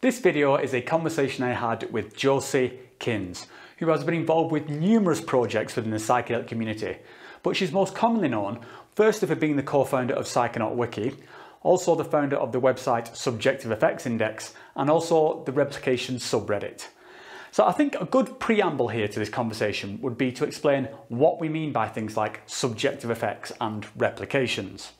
This video is a conversation I had with Josie Kinz, who has been involved with numerous projects within the psychedelic community, but she's most commonly known, firstly for being the co-founder of Psychedelic Wiki, also the founder of the website Subjective Effects Index, and also the Replications subreddit. So I think a good preamble here to this conversation would be to explain what we mean by things like subjective effects and replications.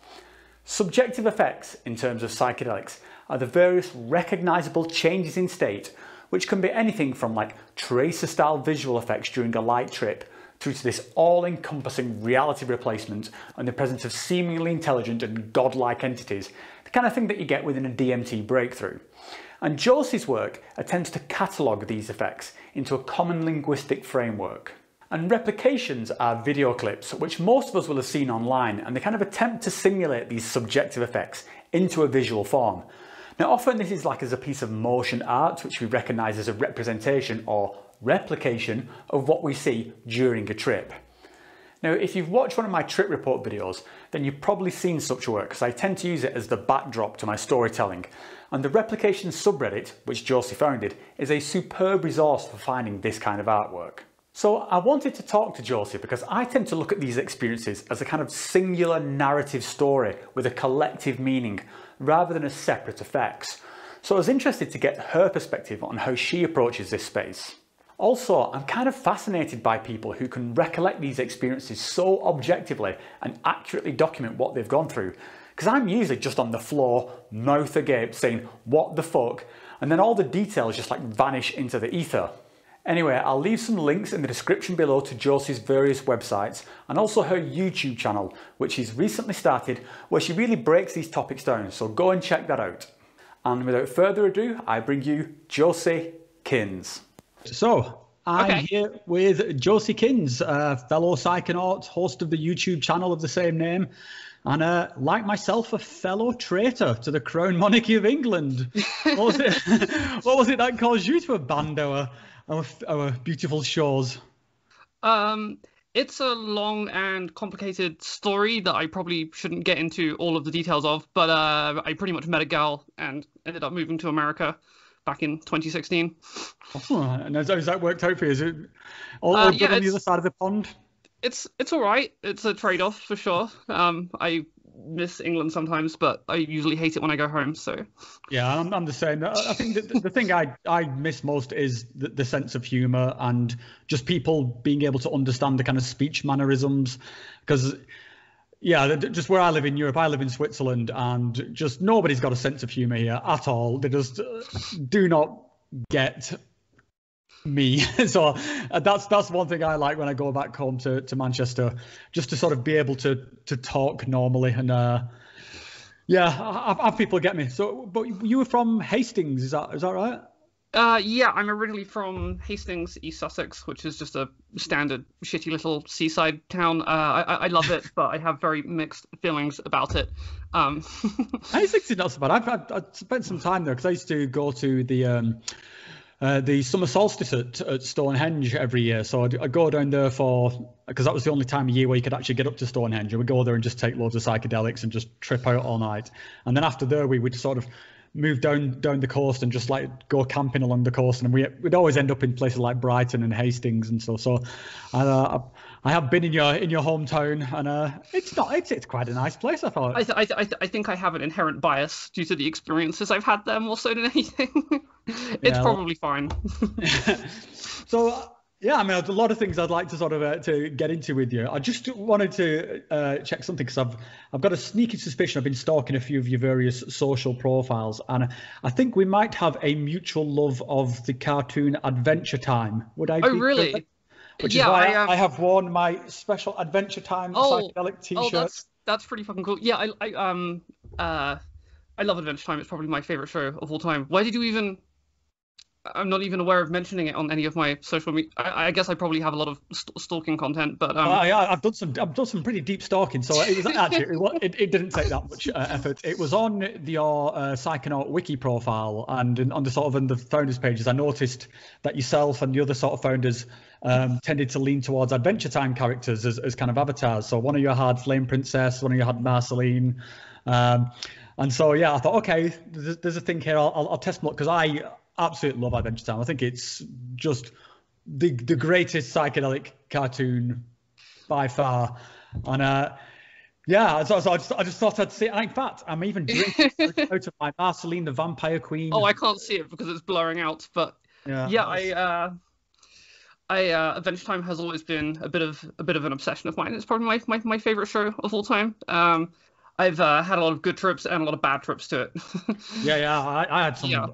Subjective effects, in terms of psychedelics, are the various recognisable changes in state, which can be anything from like tracer-style visual effects during a light trip through to this all-encompassing reality replacement and the presence of seemingly intelligent and godlike entities, the kind of thing that you get within a DMT breakthrough. And Josie's work attempts to catalogue these effects into a common linguistic framework. And replications are video clips, which most of us will have seen online, and they kind of attempt to simulate these subjective effects into a visual form. Now, often this is like as a piece of motion art, which we recognise as a representation or replication of what we see during a trip. Now, if you've watched one of my trip report videos, then you've probably seen such work, because I tend to use it as the backdrop to my storytelling. And the Replications subreddit, which Josie founded, is a superb resource for finding this kind of artwork. So I wanted to talk to Josie because I tend to look at these experiences as a kind of singular narrative story with a collective meaning, rather than as separate effects. So I was interested to get her perspective on how she approaches this space. Also, I'm kind of fascinated by people who can recollect these experiences so objectively and accurately document what they've gone through. Because I'm usually just on the floor, mouth agape, saying, "What the fuck?" and then all the details just like vanish into the ether. Anyway, I'll leave some links in the description below to Josie's various websites and also her YouTube channel, which she's recently started, where she really breaks these topics down, so go and check that out. And without further ado, I bring you Josie Kinz. So, I'm here with Josie Kinz, a fellow psychonaut, host of the YouTube channel of the same name, and like myself, a fellow traitor to the Crown Monarchy of England. What was it that caused you to abandon our beautiful shores? It's a long and complicated story that I probably shouldn't get into all of the details of, but I pretty much met a gal and ended up moving to America back in 2016. Oh, and has that worked out for you? Is it all good on the other side of the pond? It's all right. It's a trade-off for sure. I miss England sometimes, but I usually hate it when I go home. So yeah, I'm the same. I think the thing I miss most is the sense of humour and just people being able to understand the kind of speech mannerisms. Because yeah, just where I live in Europe, I live in Switzerland, and just nobody's got a sense of humour here at all. They just do not get me. So that's one thing I like when I go back home to Manchester, just to sort of be able to talk normally and have people get me. So, but you were from Hastings, is that right? Yeah, I'm originally from Hastings, East Sussex, which is just a standard shitty little seaside town. I love it, but I have very mixed feelings about it. Hastings is not so bad. I've spent some time there because I used to go to the summer solstice at Stonehenge every year. So I'd go down there because that was the only time of year where you could actually get up to Stonehenge. And we'd go there and just take loads of psychedelics and just trip out all night. And then after there, we would sort of move down the coast and just like go camping along the coast. And we'd always end up in places like Brighton and Hastings and so. So I have been in your hometown, and it's quite a nice place, I thought. I think I have an inherent bias due to the experiences I've had there more so than anything. It's probably fine. So yeah, I mean, a lot of things I'd like to sort of to get into with you. I just wanted to check something because I've got a sneaky suspicion. I've been stalking a few of your various social profiles, and I think we might have a mutual love of the cartoon Adventure Time. Would I? Oh, really? Perfect? Which is why I have worn my special Adventure Time psychedelic T-shirt. Oh, that's pretty fucking cool. Yeah, I love Adventure Time. It's probably my favorite show of all time. Why did you even? I'm not even aware of mentioning it on any of my social media. I guess I probably have a lot of stalking content, but I've done some pretty deep stalking. So it was actually it didn't take that much effort. It was on your Psychonaut Wiki profile and on the sort of on the founders pages. I noticed that yourself and the other sort of founders tended to lean towards Adventure Time characters as kind of avatars. So one of you had Flame Princess, one of you had Marceline. And so, yeah, I thought, okay, there's a thing here. I'll test them because I absolutely love Adventure Time. I think it's just the greatest psychedelic cartoon by far. And yeah, so I just thought I'd see it. And in fact, I'm even drinking out of my Marceline the Vampire Queen. Oh, I can't see it because it's blurring out. But yeah, Adventure Time has always been a bit of an obsession of mine. It's probably my favorite show of all time. I've had a lot of good trips and a lot of bad trips to it. yeah, I had some. Yeah.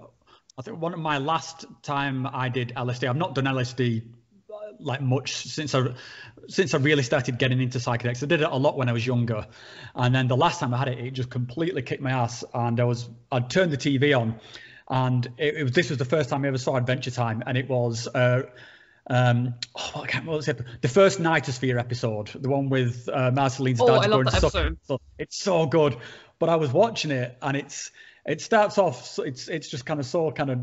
I think one of my last time I did LSD. I've not done LSD like much since I really started getting into psychedelics. I did it a lot when I was younger, and then the last time I had it, it just completely kicked my ass. And I'd turned the TV on, and this was the first time I ever saw Adventure Time, and it was what was it? The first Nightosphere episode, the one with Marceline's dad. I love that episode. It's so good. But I was watching it, and it starts off, it's just kind of so kind of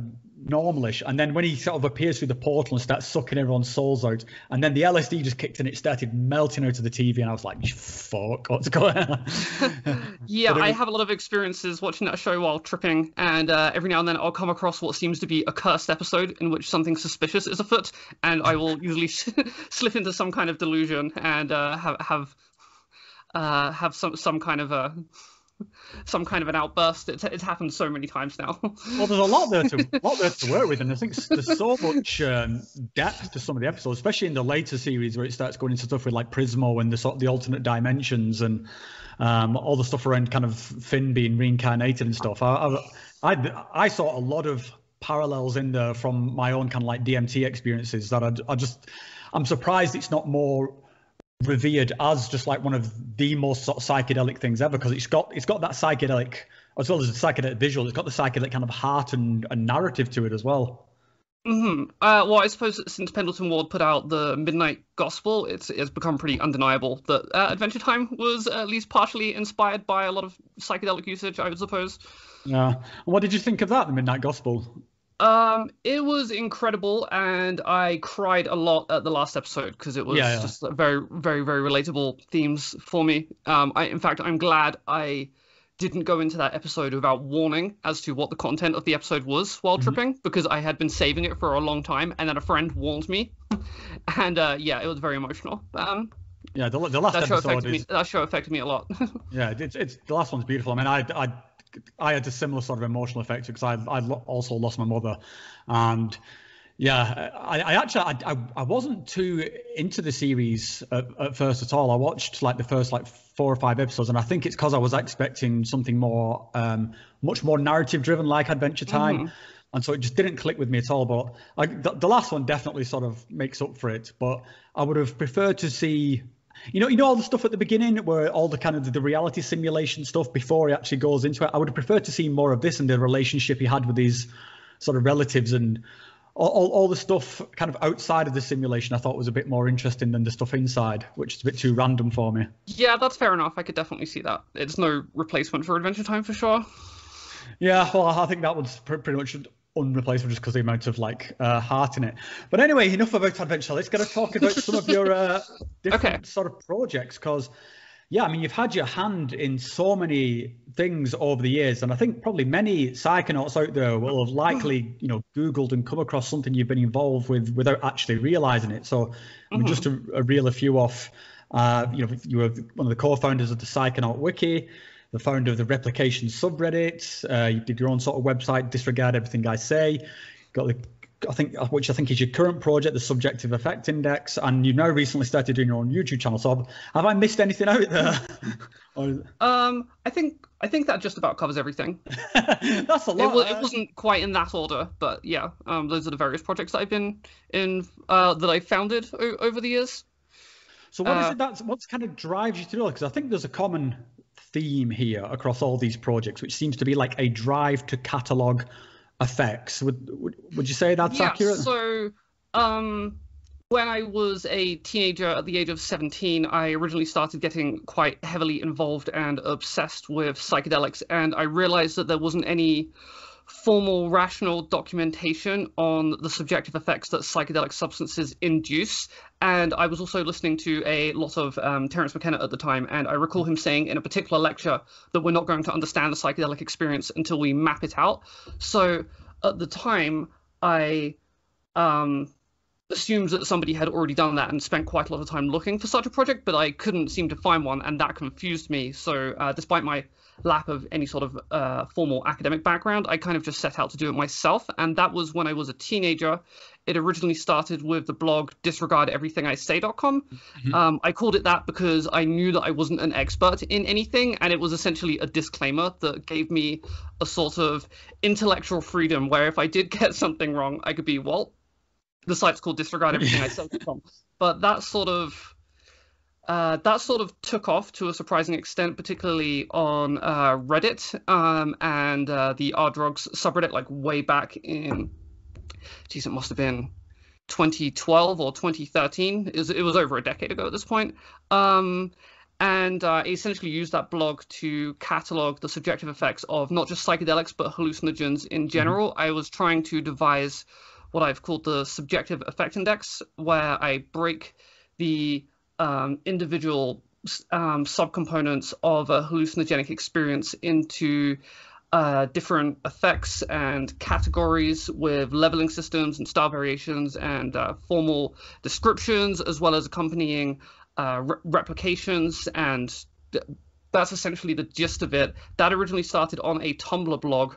normalish, and then when he sort of appears through the portal and starts sucking everyone's souls out, and then the LSD just kicked in, it started melting out of the TV, and I was like, fuck, what's going on? Yeah, I have a lot of experiences watching that show while tripping, and every now and then I'll come across what seems to be a cursed episode in which something suspicious is afoot, and I will usually slip into some kind of delusion and have some kind of an outburst. It's happened so many times now. Well, there's a lot there to work with, and I think there's so much depth to some of the episodes, especially in the later series where it starts going into stuff with like Prismo and the alternate dimensions and all the stuff around kind of Finn being reincarnated and stuff. I saw a lot of parallels in there from my own kind of like DMT experiences that I'm surprised it's not more revered as just like one of the most sort of psychedelic things ever, because it's got that psychedelic as well as the psychedelic visual. It's got the psychedelic kind of heart and narrative to it as well. Mm-hmm. Well, I suppose since Pendleton Ward put out the Midnight Gospel, it's become pretty undeniable that Adventure Time was at least partially inspired by a lot of psychedelic usage, I would suppose. Yeah. And what did you think of that, the Midnight Gospel? It was incredible, and I cried a lot at the last episode because it was just very, very, very relatable themes for me. In fact, I'm glad I didn't go into that episode without warning as to what the content of the episode was while tripping, because I had been saving it for a long time, and then a friend warned me, and it was very emotional. The last episode that show affected me a lot. Yeah, it's the last one's beautiful. I mean, I had a similar sort of emotional effect because I also lost my mother, and I wasn't too into the series at first at all. I watched like the first 4 or 5 episodes, and I think it's because I was expecting something more, much more narrative driven like Adventure Time, and so it just didn't click with me at all. But the last one definitely sort of makes up for it. But I would have preferred to see. You know all the stuff at the beginning where all the kind of the reality simulation stuff before he actually goes into it. I would have preferred to see more of this and the relationship he had with his sort of relatives and all the stuff kind of outside of the simulation. I thought was a bit more interesting than the stuff inside, which is a bit too random for me. Yeah, that's fair enough. I could definitely see that. It's no replacement for Adventure Time for sure. Yeah, well, I think that was pretty much unreplaceable just because the amount of heart in it. But anyway, enough about Adventure. Let's get to talk about some of your different sort of projects, because I mean, you've had your hand in so many things over the years, and I think probably many psychonauts out there will have likely Googled and come across something you've been involved with without actually realizing it. So I mean, just to reel a few off, you were one of the co-founders of the Psychonaut Wiki, the founder of the Replications subreddit. You did your own sort of website, Disregard Everything I Say. Got which I think is your current project, the Subjective Effect Index, and you've now recently started doing your own YouTube channel. So have I missed anything out there? I think that just about covers everything. That's a lot. It wasn't quite in that order, but yeah, those are the various projects that I've been in that I founded over the years. So what is it what kind of drives you to do it? Because I think there's a common theme here across all these projects, which seems to be like a drive to catalog effects. Would you say that's accurate? So when I was a teenager at the age of 17, I originally started getting quite heavily involved and obsessed with psychedelics, and I realized that there wasn't any formal, rational documentation on the subjective effects that psychedelic substances induce. And I was also listening to a lot of Terence McKenna at the time, and I recall him saying in a particular lecture that we're not going to understand the psychedelic experience until we map it out. So at the time, I assumed that somebody had already done that and spent quite a lot of time looking for such a project, but I couldn't seem to find one, and that confused me. So despite my lack of any sort of formal academic background, I kind of just set out to do it myself, and that was when I was a teenager. It originally started with the blog disregardeverythingisay.com. I called it that because I knew that I wasn't an expert in anything, and it was essentially a disclaimer that gave me a sort of intellectual freedom where if I did get something wrong, I could be, well, the site's called disregardeverythingisay.com. But that sort of took off to a surprising extent, particularly on Reddit and the R Drugs subreddit, like way back in, geez, it must have been 2012 or 2013. It was over a decade ago at this point. And I essentially used that blog to catalog the subjective effects of not just psychedelics, but hallucinogens in general. I was trying to devise what I've called the subjective effect index, where I break the individual subcomponents of a hallucinogenic experience into different effects and categories with leveling systems and style variations and formal descriptions, as well as accompanying replications. And that's essentially the gist of it. That originally started on a Tumblr blog,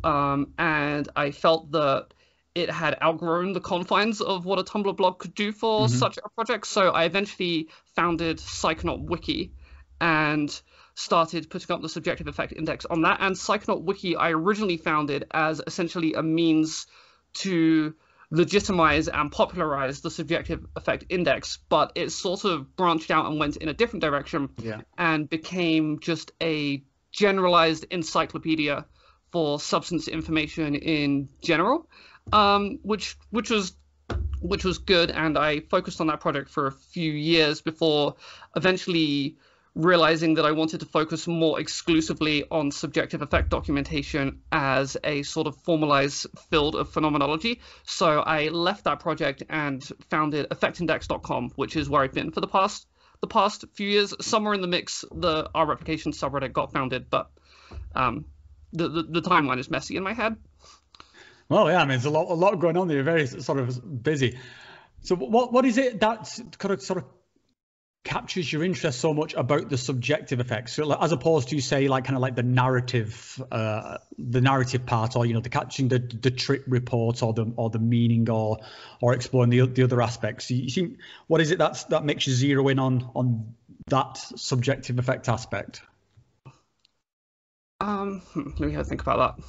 and I felt that it had outgrown the confines of what a Tumblr blog could do for such a project. So I eventually founded Psychonaut Wiki and started putting up the subjective effect index on that. And Psychonaut Wiki I originally founded as essentially a means to legitimize and popularize the subjective effect index, but it sort of branched out and went in a different direction and became just a generalized encyclopedia for substance information in general. Which was good, and I focused on that project for a few years before eventually realizing that I wanted to focus more exclusively on subjective effect documentation as a sort of formalized field of phenomenology. So I left that project and founded effectindex.com, which is where I've been for the past few years. Somewhere in the mix, our Replications subreddit got founded, but the timeline is messy in my head. Well, yeah, I mean, there's a lot going on there. You're very sort of busy. So what is it that kind of sort of captures your interest so much about the subjective effects, so, as opposed to, say, like kind of like the narrative part, or the catching the trip reports or the meaning or exploring the other aspects? You see, what is it that makes you zero in on that subjective effect aspect? Let me have a think about that.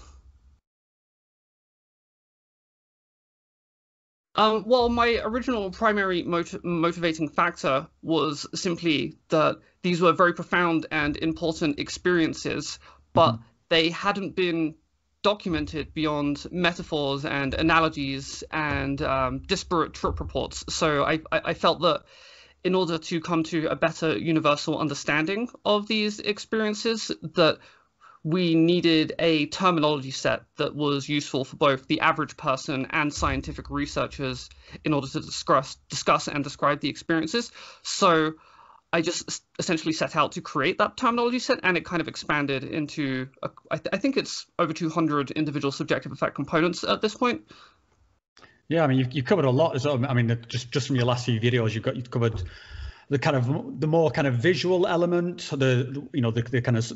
Well, my original primary motivating factor was simply that these were very profound and important experiences, but they hadn't been documented beyond metaphors and analogies and disparate trip reports. So I felt that in order to come to a better universal understanding of these experiences, that we needed a terminology set that was useful for both the average person and scientific researchers in order to discuss and describe the experiences. So I just essentially set out to create that terminology set, and it kind of expanded into, I think it's over 200 individual subjective effect components at this point. Yeah, I mean, you've covered a lot as well. I mean, just from your last few videos, you've covered the more kind of visual element, the kind of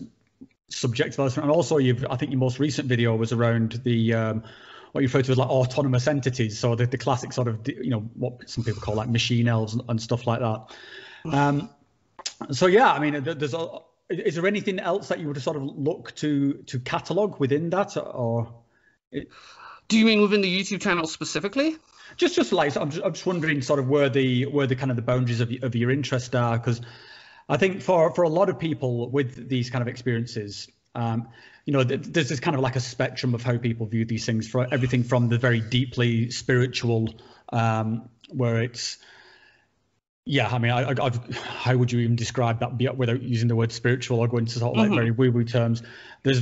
subjective element, and also I think your most recent video was around the what you refer to as like autonomous entities, so the classic sort of what some people call like machine elves and stuff like that. So yeah, I mean, is there anything else that you would sort of look to catalog within that, or? Do you mean within the YouTube channel specifically? Just like, I'm just wondering sort of where the kind of the boundaries of your interest are, because I think for a lot of people with these kind of experiences, there's this kind of like a spectrum of how people view these things, for everything from the very deeply spiritual, where it's, I mean, how would you even describe that without using the word spiritual or going to sort of like very woo-woo terms? There's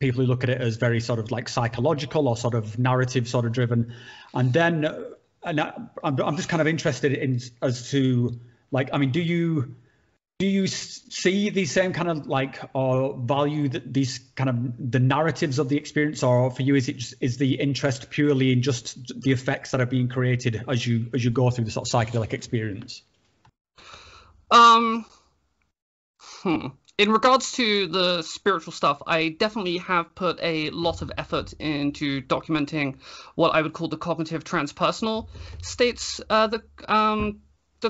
people who look at it as very sort of like psychological or sort of narrative sort of driven. And then, I'm just kind of interested in as to like, I mean, do you see these same kind of like, or value these kind of the narratives of the experience, or for you is the interest purely in just the effects that are being created as you go through the sort of psychedelic experience? In regards to the spiritual stuff, I definitely have put a lot of effort into documenting what I would call the cognitive transpersonal states that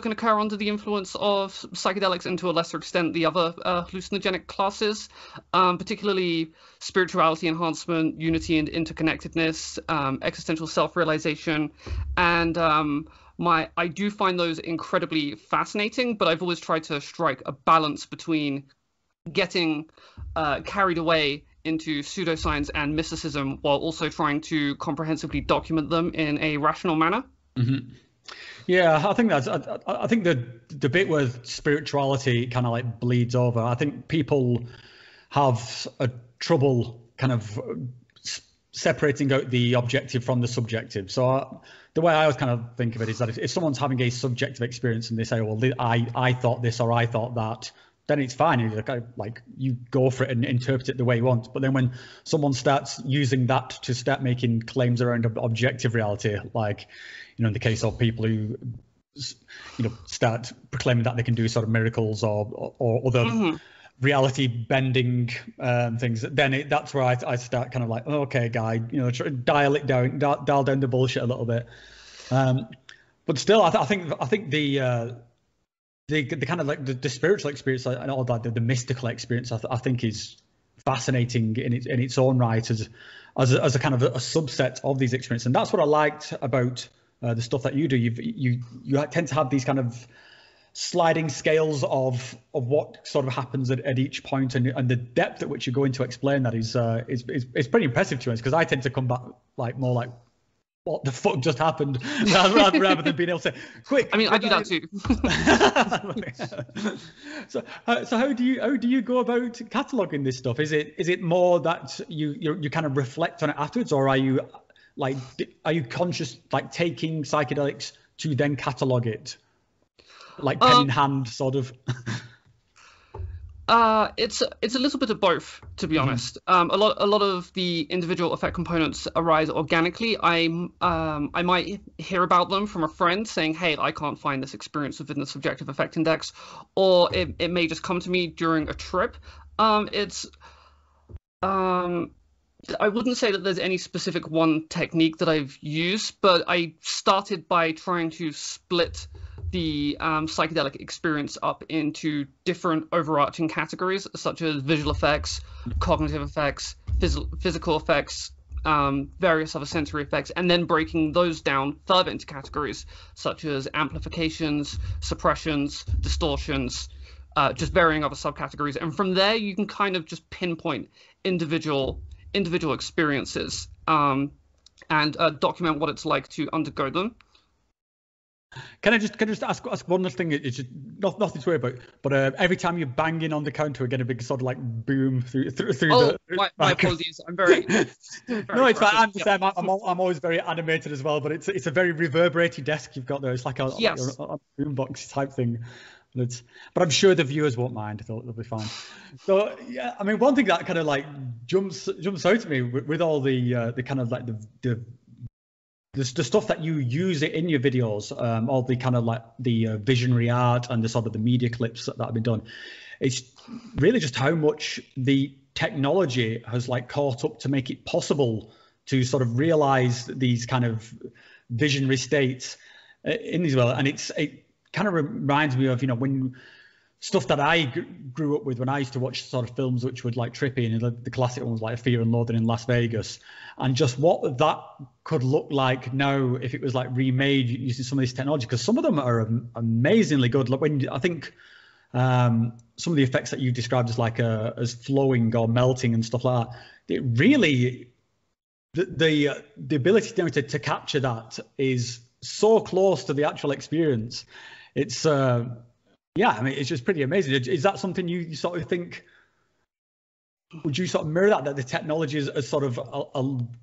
can occur under the influence of psychedelics, and to a lesser extent the other hallucinogenic classes, particularly spirituality enhancement, unity and interconnectedness, existential self-realization, and I do find those incredibly fascinating, but I've always tried to strike a balance between getting carried away into pseudoscience and mysticism while also trying to comprehensively document them in a rational manner. Mm-hmm. Yeah, I think I think the bit where spirituality kind of like bleeds over, I think people have a trouble kind of separating out the objective from the subjective. So the way I always kind of think of it is that if someone's having a subjective experience and they say, well, I thought this or I thought that, then it's fine. Like you go for it and interpret it the way you want. But then when someone starts using that to start making claims around objective reality, like, you know, in the case of people who, you know, start proclaiming that they can do sort of miracles or other reality bending things, then that's where I start kind of like, oh, okay, guy, you know, try to dial down the bullshit a little bit. But still, I think the kind of like the spiritual experience and all that, the mystical experience, I think is fascinating in its own right as a kind of a subset of these experiences. And that's what I liked about the stuff that you do. You tend to have these kind of sliding scales of what sort of happens at each point, and the depth at which you go into explain that is pretty impressive to us, because I tend to come back like more like, what the fuck just happened, rather than being able to say, quick. I mean, I do that too. So how do you go about cataloging this stuff? Is it more that you kind of reflect on it afterwards, or are you conscious, like taking psychedelics to then catalog it, like pen in hand, sort of? It's a little bit of both, to be honest. A lot of the individual effect components arise organically. I might hear about them from a friend saying, "Hey, I can't find this experience within the subjective effect index," or it may just come to me during a trip. I wouldn't say that there's any specific one technique that I've used, but I started by trying to split the psychedelic experience up into different overarching categories, such as visual effects, cognitive effects, physical effects, various other sensory effects, and then breaking those down further into categories such as amplifications, suppressions, distortions, just varying other subcategories. And from there, you can kind of just pinpoint individual experiences and document what it's like to undergo them. Can I just ask one little thing? It's just nothing to worry about. But every time you're banging on the counter, we get a big sort of like boom through the. My apologies. I'm very no, it's fine. I'm always very animated as well. But it's a very reverberating desk you've got there. It's like a boombox type thing. But I'm sure the viewers won't mind. They'll be fine. So yeah, I mean, one thing that kind of like jumps out to me with all the kind of like the stuff that you use in your videos, all the kind of like the visionary art and the sort of the media clips that have been done, it's really just how much the technology has like caught up to make it possible to sort of realize these kind of visionary states in these world. And it kind of reminds me of, you know, when stuff that I grew up with when I used to watch sort of films which would like trip in, the classic ones like Fear and Loathing in Las Vegas, and just what that could look like now if it was like remade using some of this technology, because some of them are amazingly good. Like when I think some of the effects that you described as like as flowing or melting and stuff like that, it really the ability to capture that is so close to the actual experience. It's yeah, I mean, it's just pretty amazing. Is that something you sort of think would you sort of mirror that the technology is sort of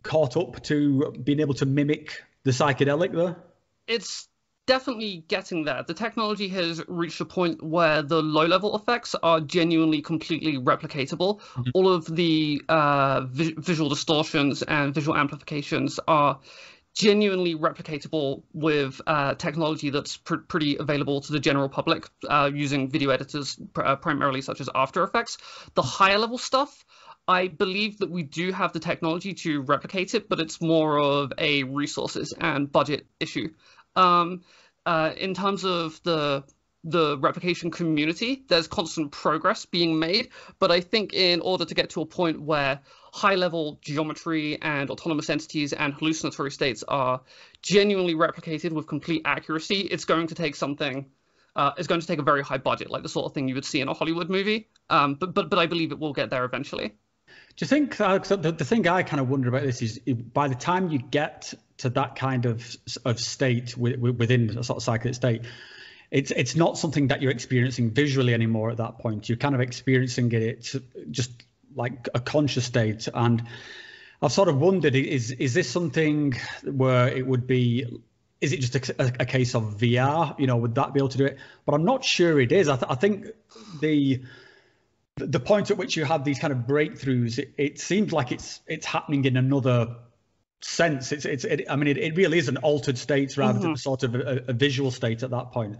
caught up to being able to mimic the psychedelic there? It's definitely getting there. The technology has reached a point where the low-level effects are genuinely completely replicatable. Mm-hmm. All of the visual distortions and visual amplifications are genuinely replicatable with technology that's pretty available to the general public using video editors primarily such as After Effects. The higher level stuff, I believe that we do have the technology to replicate it, but it's more of a resources and budget issue. In terms of the replication community, there's constant progress being made, but I think in order to get to a point where high-level geometry and autonomous entities and hallucinatory states are genuinely replicated with complete accuracy, it's going to take something. It's going to take a very high budget, like the sort of thing you would see in a Hollywood movie. But I believe it will get there eventually. Do you think the thing I kind of wonder about this is by the time you get to that kind of state within a sort of psychedelic state, it's not something that you're experiencing visually anymore at that point. You're kind of experiencing it just like a conscious state. And I've sort of wondered, is this something where it would be, is it just a case of VR? You know, would that be able to do it? But I'm not sure it is. I think the point at which you have these kind of breakthroughs, it seems like it's happening in another sense. I mean, it really is an altered state rather than sort of a visual state at that point.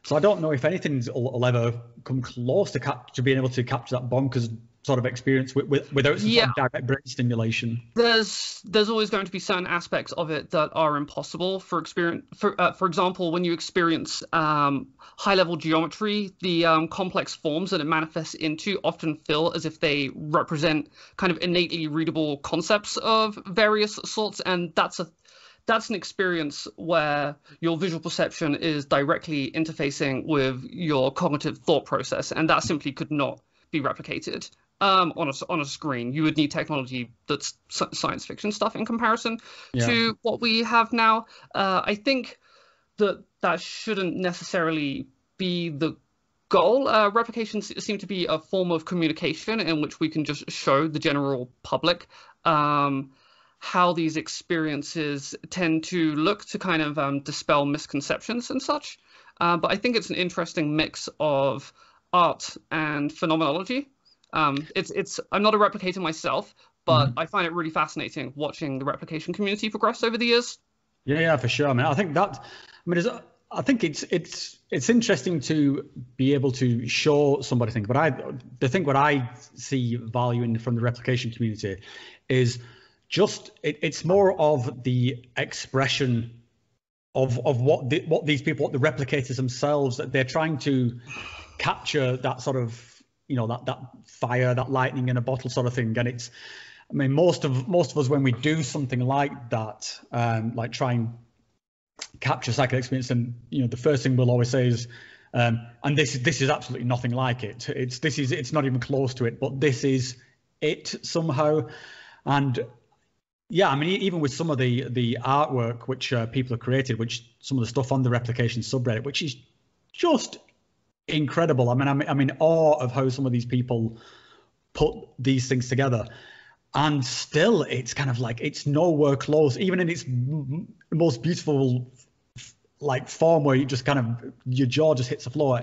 So I don't know if anything will ever come close to being able to capture that bonkers sort of experience without some sort of direct brain stimulation. There's always going to be certain aspects of it that are impossible for example, when you experience high-level geometry, the complex forms that it manifests into often feel as if they represent kind of innately readable concepts of various sorts, and that's an experience where your visual perception is directly interfacing with your cognitive thought process, and that simply could not be replicated on a screen. You would need technology that's science fiction stuff in comparison to what we have now. I think that shouldn't necessarily be the goal. Replications seem to be a form of communication in which we can just show the general public how these experiences tend to look to kind of dispel misconceptions and such. But I think it's an interesting mix of art and phenomenology. I'm not a replicator myself, but I find it really fascinating watching the replication community progress over the years. Yeah, for sure. I think it's interesting to be able to show somebody things, but what I see value in from the replication community is just it's more of the expression of what these people, what the replicators themselves, that they're trying to capture that sort of, you know, that fire, that lightning in a bottle sort of thing. And most of us, when we do something like that, like try and capture psychedelic experience, and you know, the first thing we'll always say is, and this is absolutely nothing like it. It's not even close to it, but this is it somehow. And yeah, I mean, even with some of the artwork which people have created, which some of the stuff on the replication subreddit, which is just incredible. I mean, I'm in awe of how some of these people put these things together, and still it's kind of like it's nowhere close, even in its most beautiful like form, where you just kind of your jaw just hits the floor.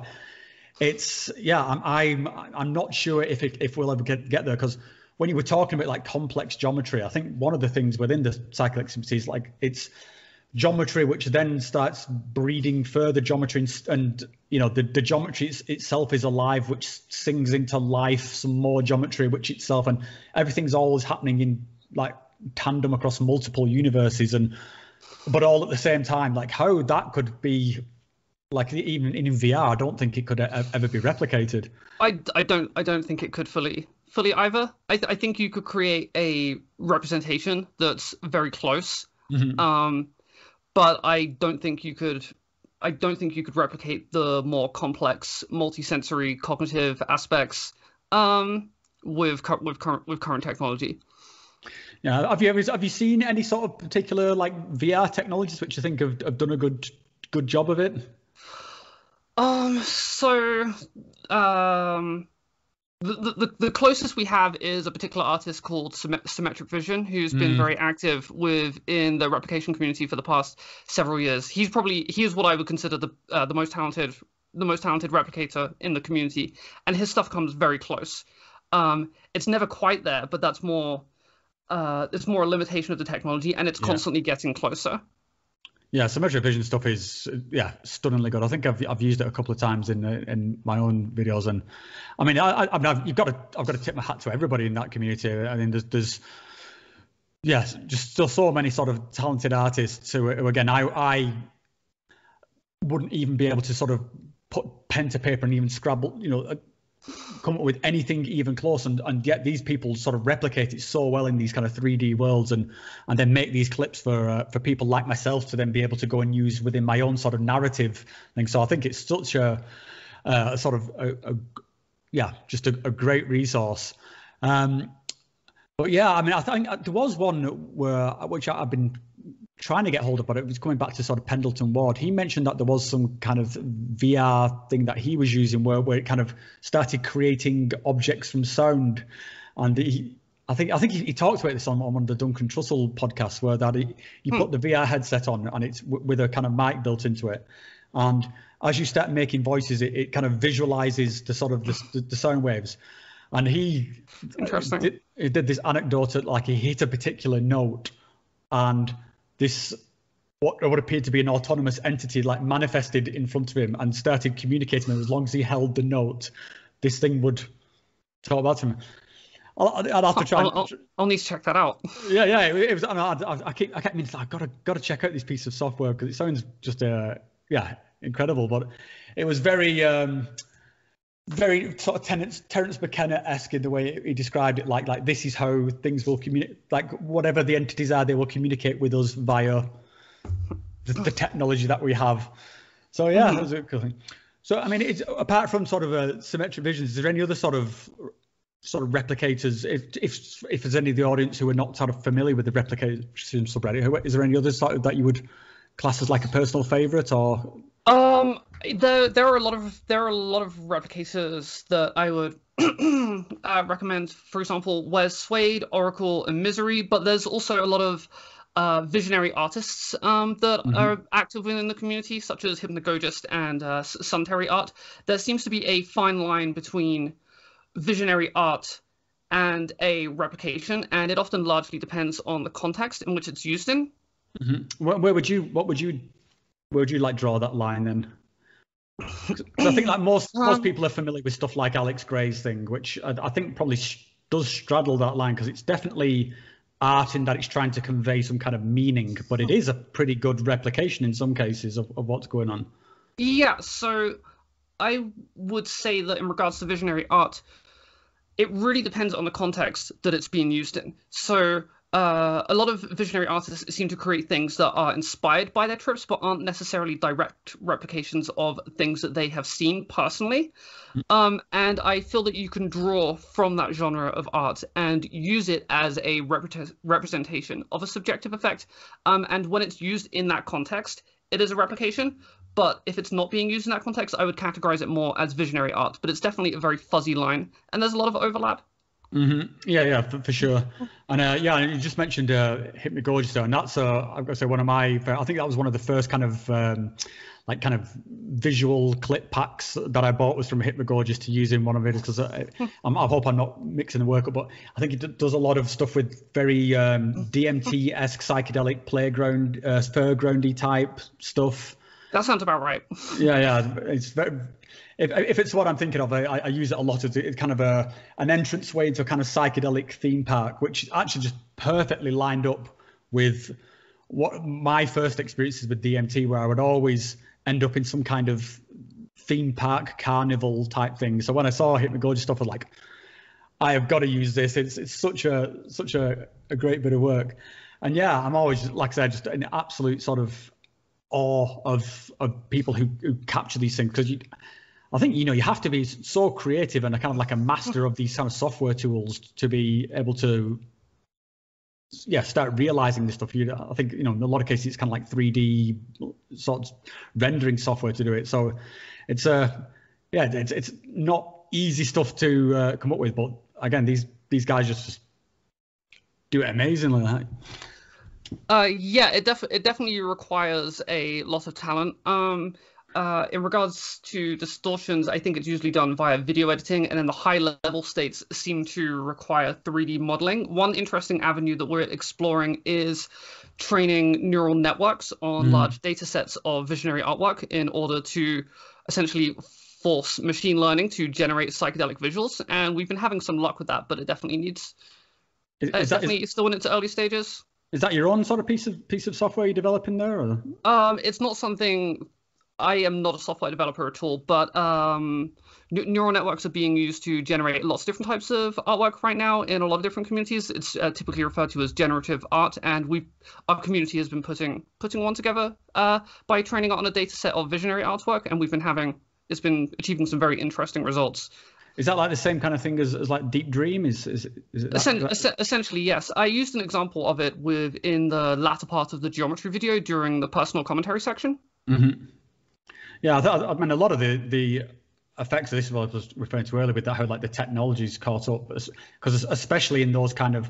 I'm not sure if we'll ever get there, because when you were talking about like complex geometry, I think one of the things within the psychedelic community is like it's geometry which then starts breeding further geometry, and you know, the geometry itself is alive, which sings into life some more geometry, which itself, and everything's always happening in like tandem across multiple universes, but all at the same time. Like how that could be, like even in VR, I don't think it could ever be replicated. I don't think it could fully either. I think you could create a representation that's very close. But I don't think you could replicate the more complex multisensory cognitive aspects with current technology. Yeah, have you seen any sort of particular like VR technologies which you think have done a good job of it? The closest we have is a particular artist called Symmetric Vision, who's been very active within the replication community for the past several years. He is what I would consider the most talented replicator in the community, and his stuff comes very close. It's never quite there, but that's more it's more a limitation of the technology, and it's constantly getting closer. Yeah, Symmetric Vision stuff is stunningly good. I think I've used it a couple of times in my own videos, and I mean, I've got to tip my hat to everybody in that community. I mean, there's just still so many sort of talented artists who again, I wouldn't even be able to sort of put pen to paper and even Scrabble, come up with anything even close, and yet these people sort of replicate it so well in these kind of 3D worlds, and then make these clips for people like myself to then be able to go and use within my own sort of narrative thing. So I think it's such a sort of just a great resource. But yeah, I mean, I think there was one which I've been trying to get hold of, but it was coming back to sort of Pendleton Ward. He mentioned that there was some kind of VR thing that he was using where it kind of started creating objects from sound. And I think he talked about this on one of the Duncan Trussell podcasts, where that he put the VR headset on, and it's with a kind of mic built into it. And as you start making voices, it kind of visualizes the sort of the sound waves. And he did this anecdote, like he hit a particular note, and this what appeared to be an autonomous entity like manifested in front of him and started communicating. And as long as he held the note, this thing would talk about him. I'll have to try. I'll need to check that out. Yeah. It was. I kept meaning, I've got to check out this piece of software because it sounds just incredible. But it was very sort of Terence McKenna-esque in the way he described it. Like this is how things will communicate. Like whatever the entities are, they will communicate with us via the technology that we have. So yeah, that was a cool thing. So I mean, apart from sort of Symmetric Visions, is there any other sort of replicators? If there's any of the audience who are not sort of familiar with the replication subreddit, is there any others that you would class as like a personal favorite or? There are a lot of replicators that I would recommend. For example, Wes Swade, Oracle, and Misery. But there's also a lot of visionary artists that are active within the community, such as Hypnagogic and Sunterry Art. There seems to be a fine line between visionary art and a replication, and it often largely depends on the context in which it's used in. Where would you like draw that line then? Because I think like most people are familiar with stuff like Alex Gray's thing, which I think probably does straddle that line, because it's definitely art in that it's trying to convey some kind of meaning, but it is a pretty good replication in some cases of what's going on. Yeah, so I would say that in regards to visionary art, it really depends on the context that it's being used in. So a lot of visionary artists seem to create things that are inspired by their trips, but aren't necessarily direct replications of things that they have seen personally. And I feel that you can draw from that genre of art and use it as a representation of a subjective effect. And when it's used in that context, it is a replication. But if it's not being used in that context, I would categorize it more as visionary art. But it's definitely a very fuzzy line, and there's a lot of overlap. Yeah, for sure. And you just mentioned Hypnagogic there, and that's I've got to say one of my. I think that was one of the first kind of visual clip packs that I bought was from Hypnagogic to use in one of it, because I hope I'm not mixing the work up, but I think it does a lot of stuff with very DMT-esque psychedelic playground, fairgroundy type stuff. That sounds about right. Yeah, it's very. If it's what I'm thinking of, I use it a lot as it's kind of an entranceway into a kind of psychedelic theme park, which actually just perfectly lined up with what my first experiences with DMT, where I would always end up in some kind of theme park carnival type thing. So when I saw Hypnagogic stuff, I was like, I have got to use this. It's such a great bit of work. And yeah, I'm always, like I said, just in absolute sort of awe of people who capture these things, because I think you have to be so creative and a kind of like a master of these kind of software tools to be able to start realizing this stuff. I think in a lot of cases it's kind of like 3D sort of rendering software to do it. So it's it's not easy stuff to come up with, but again, these guys just do it amazingly. Yeah, it definitely requires a lot of talent. In regards to distortions, I think it's usually done via video editing, and then the high-level states seem to require 3D modeling. One interesting avenue that we're exploring is training neural networks on large data sets of visionary artwork in order to essentially force machine learning to generate psychedelic visuals. And we've been having some luck with that, but it definitely needs... It's definitely still in its early stages. Is that your own sort of piece of software you're developing there? Or? It's not something... I am not a software developer at all, but neural networks are being used to generate lots of different types of artwork right now in a lot of different communities. It's typically referred to as generative art, and our community has been putting one together by training it on a data set of visionary artwork, and it's been achieving some very interesting results. Is that like the same kind of thing as like Deep Dream? Is it essentially, yes. I used an example of it within the latter part of the geometry video during the personal commentary section. Mm-hmm. Yeah, I mean, a lot of the effects of this, what I was referring to earlier, with that, how like the technology's caught up, because especially in those kind of,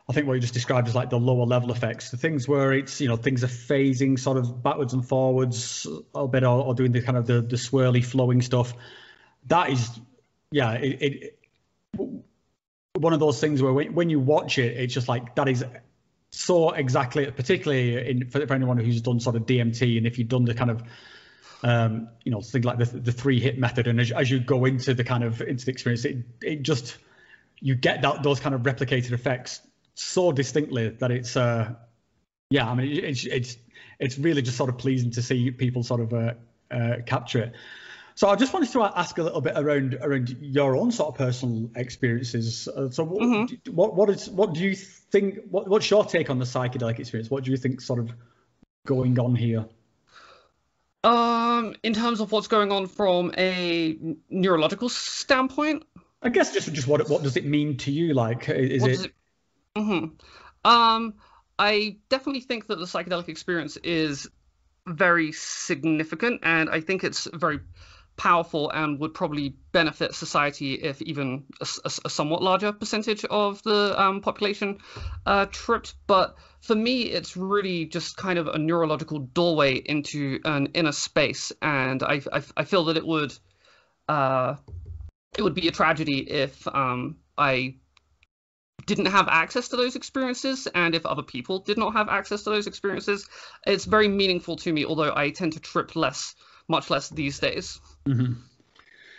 I think what you just described as like the lower level effects, the things where it's, you know, things are phasing sort of backwards and forwards a little bit, or doing the kind of the swirly flowing stuff. That is, yeah, it one of those things where when you watch it, it's just like, that is so exactly, particularly for anyone who's done sort of DMT, and if you've done the kind of you know, things like the 3-hit method, and as you go into the experience, it just, you get those kind of replicated effects so distinctly that it's yeah, I mean, it's really just sort of pleasing to see people sort of capture it. So I just wanted to ask a little bit around your own sort of personal experiences. So what do you think? What's your take on the psychedelic experience? What do you think sort of going on here? In terms of what's going on from a neurological standpoint, I guess just what does it mean to you? Like, I definitely think that the psychedelic experience is very significant, and I think it's very powerful and would probably benefit society if even a somewhat larger percentage of the population tripped. But for me, it's really just kind of a neurological doorway into an inner space, and I feel that it would be a tragedy if I didn't have access to those experiences, and if other people did not have access to those experiences. It's very meaningful to me, although I tend to trip much less these days. Mm-hmm.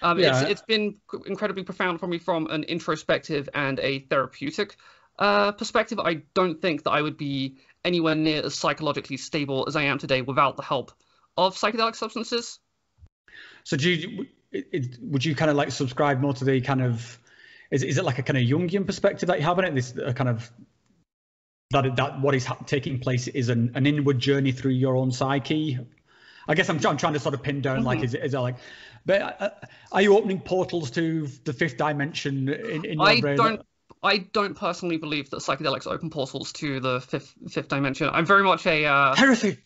It's been incredibly profound for me from an introspective and a therapeutic perspective. I don't think that I would be anywhere near as psychologically stable as I am today without the help of psychedelic substances. So would you kind of like subscribe more to the kind of, is it like a kind of Jungian perspective that you have in it? This kind of that what is taking place is an inward journey through your own psyche. I guess I'm trying to sort of pin down, like, is it like, but are you opening portals to the fifth dimension in your brain? I don't personally believe that psychedelics open portals to the fifth dimension. I'm very much a heresy.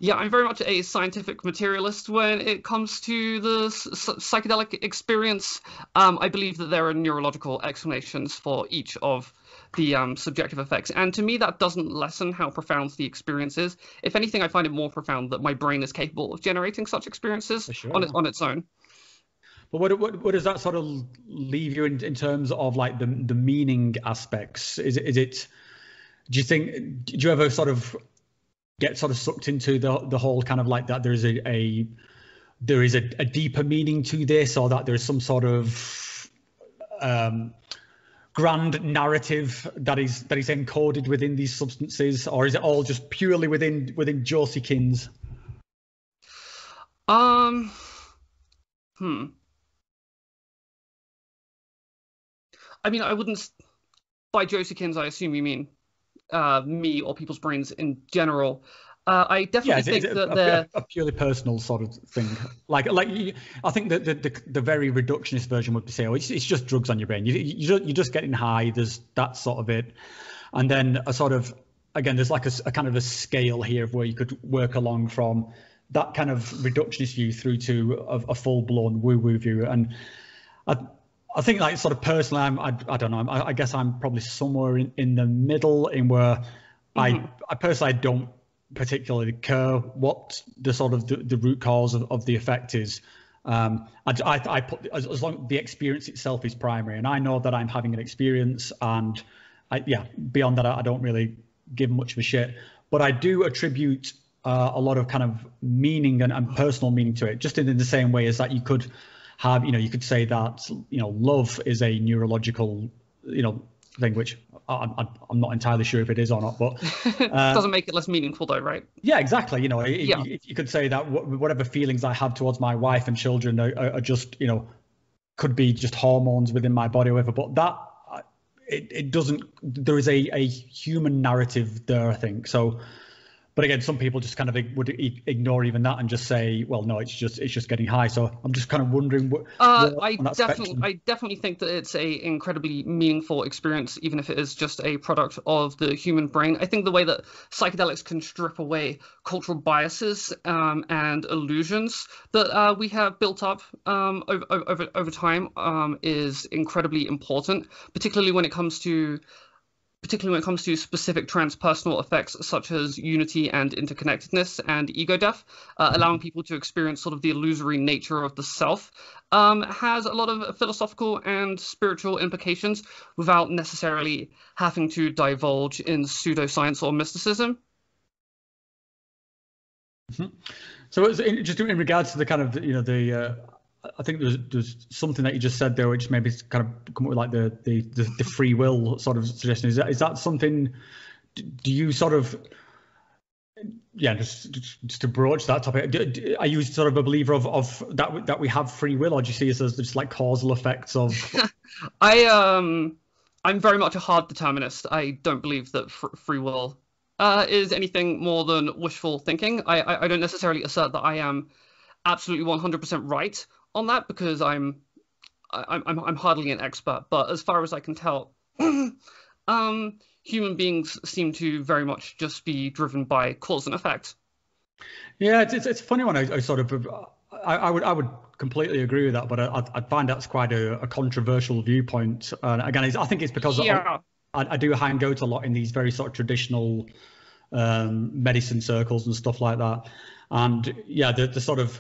Yeah, I'm very much a scientific materialist when it comes to the psychedelic experience. I believe that there are neurological explanations for each of the subjective effects, and to me that doesn't lessen how profound the experience is. If anything, I find it more profound that my brain is capable of generating such experiences on its own. But what does that sort of leave you in terms of like the meaning aspects? Is it do you ever sort of get sort of sucked into the whole kind of like that there is a deeper meaning to this, or that there's some sort of grand narrative that is encoded within these substances, or is it all just purely within Josie Kinz? I mean, I wouldn't. By Josie Kinz, I assume you mean me or people's brains in general. I definitely think that a purely personal sort of thing. Like I think that the very reductionist version would say, oh, it's just drugs on your brain. You're just getting high. There's that sort of it, and then a sort of, again, there's like a kind of a scale here of where you could work along from that kind of reductionist view through to a full-blown woo-woo view. And I think, like, sort of personally, I don't know, I guess I'm probably somewhere in the middle, in where I personally don't particularly care what the sort of the root cause of the effect is. I put, as long as the experience itself is primary, and I know that I'm having an experience, and beyond that, I don't really give much of a shit. But I do attribute a lot of kind of meaning and personal meaning to it, just in the same way as that you could have, you could say that, love is a neurological, thing, which I'm not entirely sure if it is or not, but doesn't make it less meaningful though, right? Yeah, exactly. You could say that whatever feelings I have towards my wife and children are just, could be just hormones within my body or whatever, but that it doesn't, there is a human narrative there, I think. So, but again, some people just kind of would ignore even that and just say, well, no, it's just getting high. So I'm just kind of wondering I definitely think that it's a incredibly meaningful experience, even if it is just a product of the human brain. I think the way that psychedelics can strip away cultural biases and illusions that we have built up over time is incredibly important, particularly when it comes to specific transpersonal effects such as unity and interconnectedness and ego death, allowing people to experience sort of the illusory nature of the self, has a lot of philosophical and spiritual implications without necessarily having to divulge in pseudoscience or mysticism. Mm-hmm. So just in regards to the kind of, I think there's something that you just said there, which maybe kind of come up with like the free will sort of suggestion. Is that something? Do you sort of, just to broach that topic? Are you sort of a believer of that we have free will, or do you see it as just like causal effects of? I'm very much a hard determinist. I don't believe that free will is anything more than wishful thinking. I don't necessarily assert that I am absolutely 100% right on that, because I'm hardly an expert, but as far as I can tell, human beings seem to very much just be driven by cause and effect. Yeah, it's a funny one. I would completely agree with that, but I find that's quite a controversial viewpoint. And again, I think it's because I do hang out a lot in these very sort of traditional medicine circles and stuff like that. And the sort of,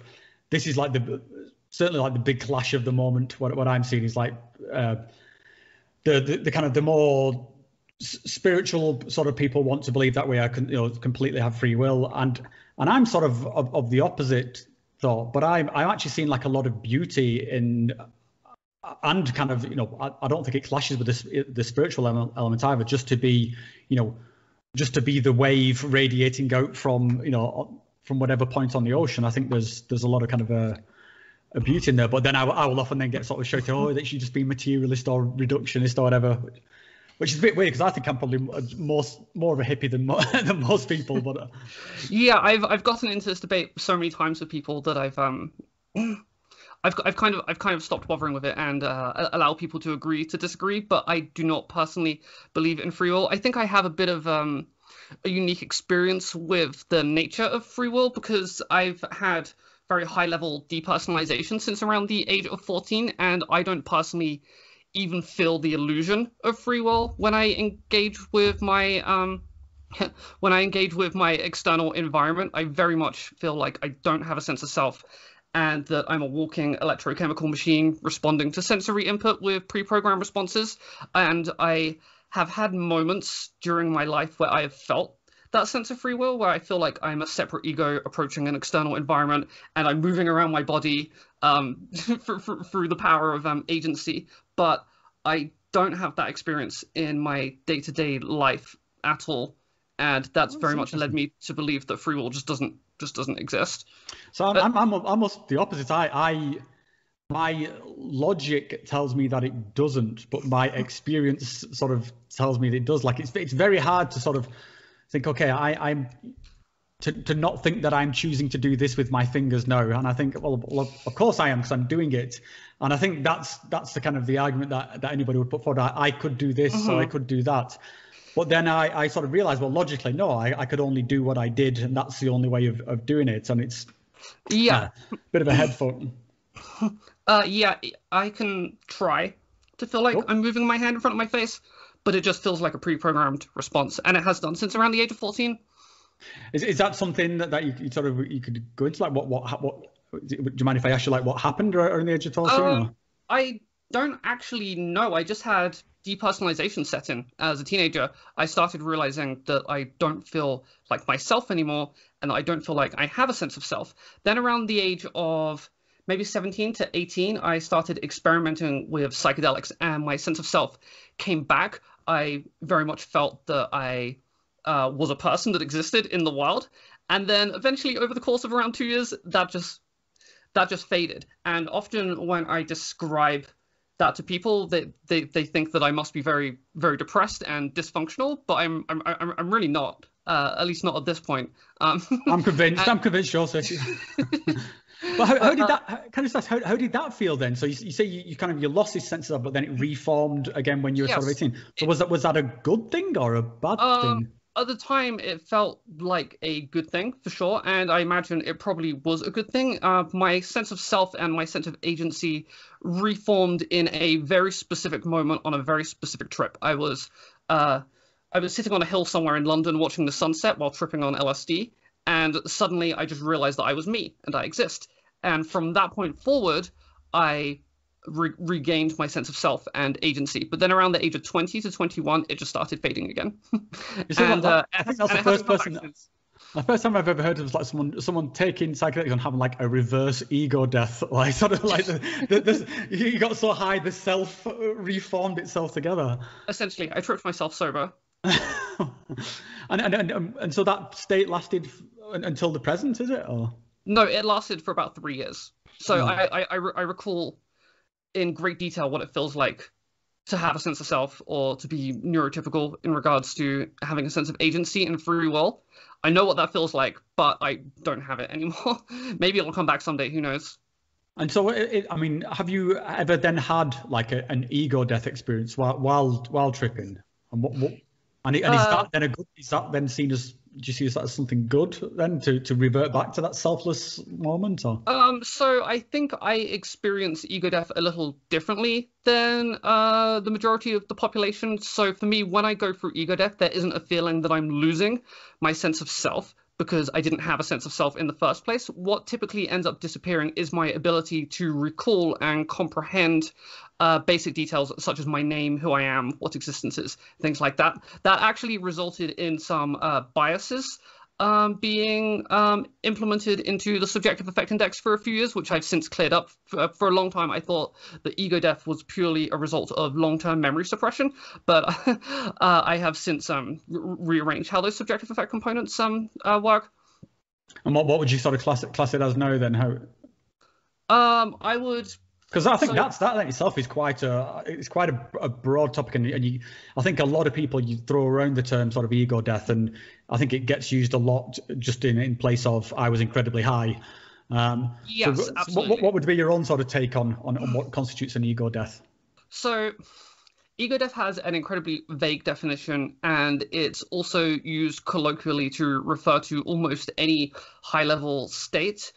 this is like certainly like the big clash of the moment. What I'm seeing is like the kind of the more spiritual sort of people want to believe that we are completely have free will, and I'm sort of the opposite thought. But I'm actually seeing like a lot of beauty in, and kind of I don't think it clashes with the spiritual element either. Just to be the wave radiating out from whatever point on the ocean. I think there's a lot of kind of a beauty in there, but then I will often then get sort of shouted, that should just be materialist or reductionist or whatever, which is a bit weird because I think I'm probably more of a hippie than most people. But I've gotten into this debate so many times with people that I've kind of stopped bothering with it and allow people to agree to disagree. But I do not personally believe in free will. I think I have a bit of a unique experience with the nature of free will, because I've had very high level depersonalization since around the age of 14, and I don't personally even feel the illusion of free will when I engage with my external environment. I very much feel like I don't have a sense of self, and that I'm a walking electrochemical machine responding to sensory input with pre-programmed responses. And I have had moments during my life where I have felt that sense of free will, where I feel like I'm a separate ego approaching an external environment, and I'm moving around my body through the power of agency. But I don't have that experience in my day-to-day life at all, and that's very much led me to believe that free will just doesn't exist. So I'm almost the opposite. My logic tells me that it doesn't, but my experience sort of tells me that it does. Like it's very hard to sort of think, okay, I'm to not think that I'm choosing to do this with my fingers now. And I think, well, of course I am, because I'm doing it. And I think that's the kind of the argument that anybody would put forward. I could do this, so I could do that. But then I sort of realized, well, logically, no, I could only do what I did, and that's the only way of doing it. And it's Yeah. Bit of a head fuck. Yeah, I can try to feel like I'm moving my hand in front of my face, but it just feels like a pre-programmed response, and it has done since around the age of 14. Is that something that you sort of you could go into, like what? Do you mind if I ask you like what happened around the age of 14? I don't actually know. I just had depersonalization set in as a teenager. I started realizing that I don't feel like myself anymore, and I don't feel like I have a sense of self. Then around the age of maybe 17 to 18, I started experimenting with psychedelics, and my sense of self came back. I very much felt that I was a person that existed in the world. And then eventually, over the course of around 2 years, that just faded. And often when I describe that to people, they think that I must be very, very depressed and dysfunctional, but I'm really not. At least not at this point. I'm convinced. I'm convinced, Josie. But how did that? Can I just ask, how did that feel then? So you say you lost this sense of, but then it reformed again when you were sort of 18. So was that a good thing or a bad thing? At the time, it felt like a good thing for sure, and I imagine it probably was a good thing. My sense of self and my sense of agency reformed in a very specific moment on a very specific trip. I was sitting on a hill somewhere in London watching the sunset while tripping on LSD, and suddenly I just realized that I was me and I exist. And from that point forward, I regained my sense of self and agency. But then around the age of 20 to 21, it just started fading again. I think that's the first time I've ever heard of like someone taking psychedelics and having like a reverse ego death, like sort of like you got so high the self reformed itself together. Essentially, I tripped myself sober. and so that state lasted until the present, is it? Or no, it lasted for about 3 years. So I recall in great detail what it feels like to have a sense of self or to be neurotypical in regards to having a sense of agency and free will. I know what that feels like, but I don't have it anymore. Maybe it'll come back someday, who knows? And so, have you ever then had like an ego death experience while tripping? And is that then is that then seen as, do you see that as something good then to revert back to that selfless moment? Or? So I think I experience ego death a little differently than the majority of the population. So for me, when I go through ego death, there isn't a feeling that I'm losing my sense of self because I didn't have a sense of self in the first place. What typically ends up disappearing is my ability to recall and comprehend basic details such as my name, who I am, what existence is, things like that. That actually resulted in some biases being implemented into the subjective effect index for a few years, which I've since cleared up. For a long time, I thought the ego death was purely a result of long-term memory suppression, but I have since rearranged how those subjective effect components work. And what would you sort of class it as now then? How? I would. Because I think that in itself is quite a broad topic, and I think a lot of people, you throw around the term sort of ego death, and I think it gets used a lot just in place of I was incredibly high. Yes, so absolutely. What would be your own sort of take on what constitutes an ego death? So, ego death has an incredibly vague definition, and it's also used colloquially to refer to almost any high-level state.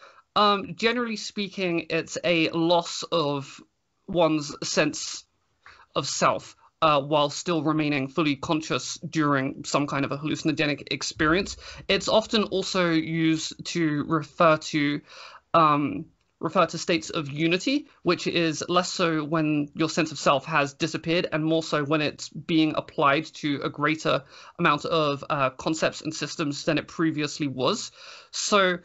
Generally speaking, it's a loss of one's sense of self while still remaining fully conscious during some kind of a hallucinogenic experience. It's often also used to refer to states of unity, which is less so when your sense of self has disappeared and more so when it's being applied to a greater amount of concepts and systems than it previously was. So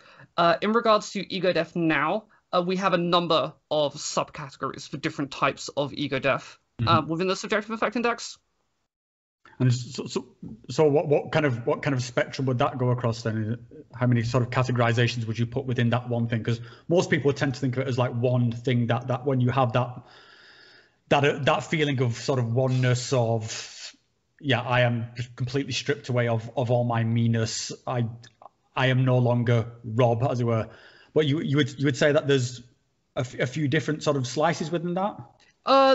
in regards to ego death now, we have a number of subcategories for different types of ego death within the subjective effect index. And so what kind of spectrum would that go across then? How many sort of categorizations would you put within that one thing? Because most people tend to think of it as like one thing, that when you have that feeling of sort of oneness of, yeah, I am just completely stripped away of all my meanness. I am no longer Rob, as it were. But you would say that there's a few different sort of slices within that?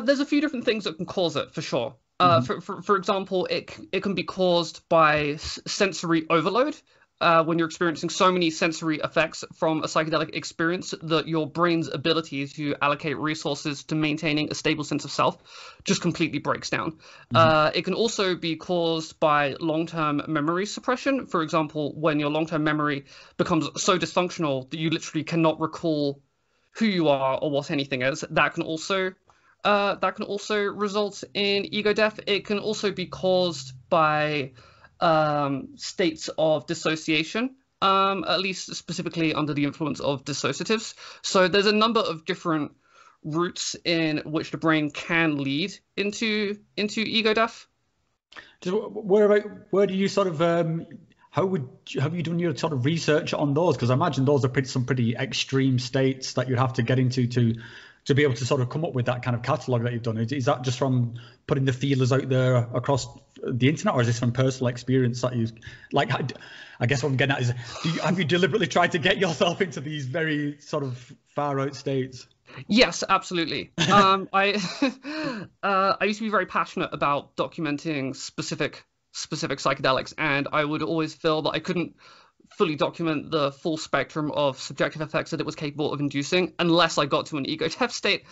There's a few different things that can cause it, for sure. For example, it can be caused by sensory overload. when you're experiencing so many sensory effects from a psychedelic experience that your brain's ability to allocate resources to maintaining a stable sense of self just completely breaks down. It can also be caused by long-term memory suppression. For example, when your long-term memory becomes so dysfunctional that you literally cannot recall who you are or what anything is, that can also result in ego death. It can also be caused by states of dissociation, at least specifically under the influence of dissociatives. So there's a number of different routes in which the brain can lead into ego death. Where do you sort of have you done your sort of research on those? Because I imagine those are some pretty extreme states that you'd have to get into to be able to sort of come up with that kind of catalogue that you've done. Is that just from putting the feelers out there across the internet, or is this from personal experience that you like? I guess what I'm getting at is, have you deliberately tried to get yourself into these very sort of far out states? Yes, absolutely. I used to be very passionate about documenting specific psychedelics, and I would always feel that I couldn't fully document the full spectrum of subjective effects that it was capable of inducing unless I got to an ego death state,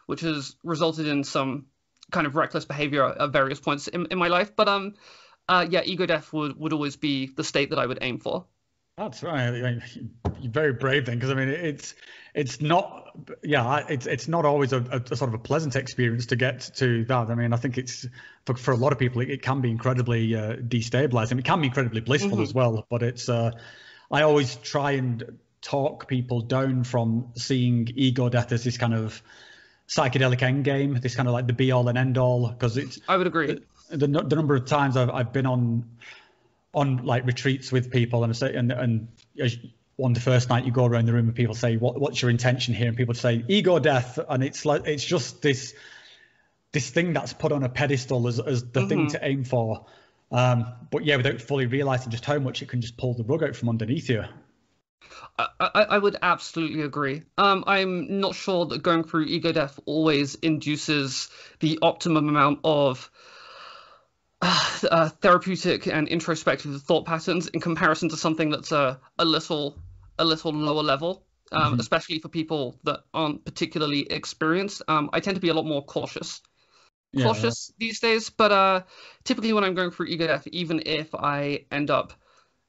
which has resulted in some kind of reckless behavior at various points in my life. But yeah, ego death would always be the state that I would aim for. That's right. You're very brave then, because I mean, it's not always a sort of a pleasant experience to get to that. I mean, I think it's for a lot of people it can be incredibly destabilizing. It can be incredibly blissful as well, but it's I always try and talk people down from seeing ego death as this kind of psychedelic end game, this kind of like the be all and end all, because it's. I would agree. The number of times I've been on like retreats with people, and on the first night you go around the room and people say, what's your intention here? And people say ego death, and it's like it's just this thing that's put on a pedestal as the thing to aim for. But yeah, without fully realizing just how much it can just pull the rug out from underneath you. I would absolutely agree. I'm not sure that going through ego death always induces the optimum amount of therapeutic and introspective thought patterns in comparison to something that's a little lower level, especially for people that aren't particularly experienced. I tend to be a lot more cautious these days, but typically when I'm going through ego death, even if I end up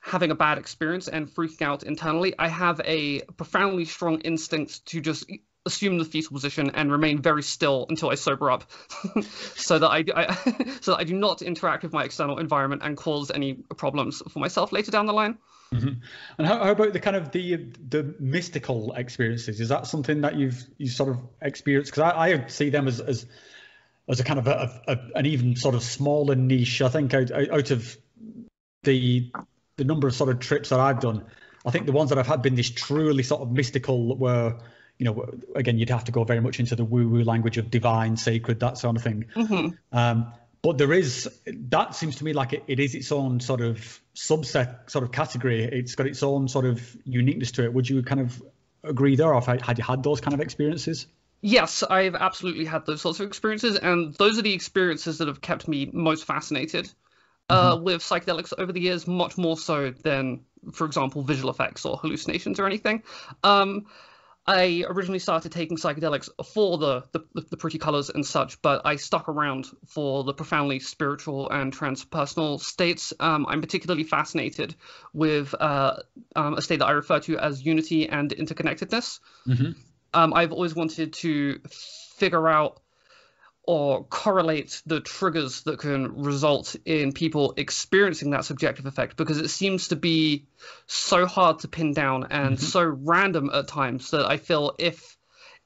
having a bad experience and freaking out internally, I have a profoundly strong instinct to just assume the fetal position and remain very still until I sober up, so that I do not interact with my external environment and cause any problems for myself later down the line. And how about the kind of the mystical experiences? Is that something that you sort of experienced? Because I see them as a kind of an even sort of smaller niche. I think out of the number of sort of trips that I've done, I think the ones that I've had been this truly sort of mystical, where, you know, again, you'd have to go very much into the woo-woo language of divine, sacred, that sort of thing. But that seems to me like it is its own sort of subset, sort of category. It's got its own sort of uniqueness to it. Would you kind of agree there, or had you had those kind of experiences? Yes, I've absolutely had those sorts of experiences, and those are the experiences that have kept me most fascinated with psychedelics over the years, much more so than, for example, visual effects or hallucinations or anything. I originally started taking psychedelics for the pretty colors and such, but I stuck around for the profoundly spiritual and transpersonal states. I'm particularly fascinated with a state that I refer to as unity and interconnectedness. I've always wanted to figure out or correlate the triggers that can result in people experiencing that subjective effect, because it seems to be so hard to pin down and so random at times that I feel if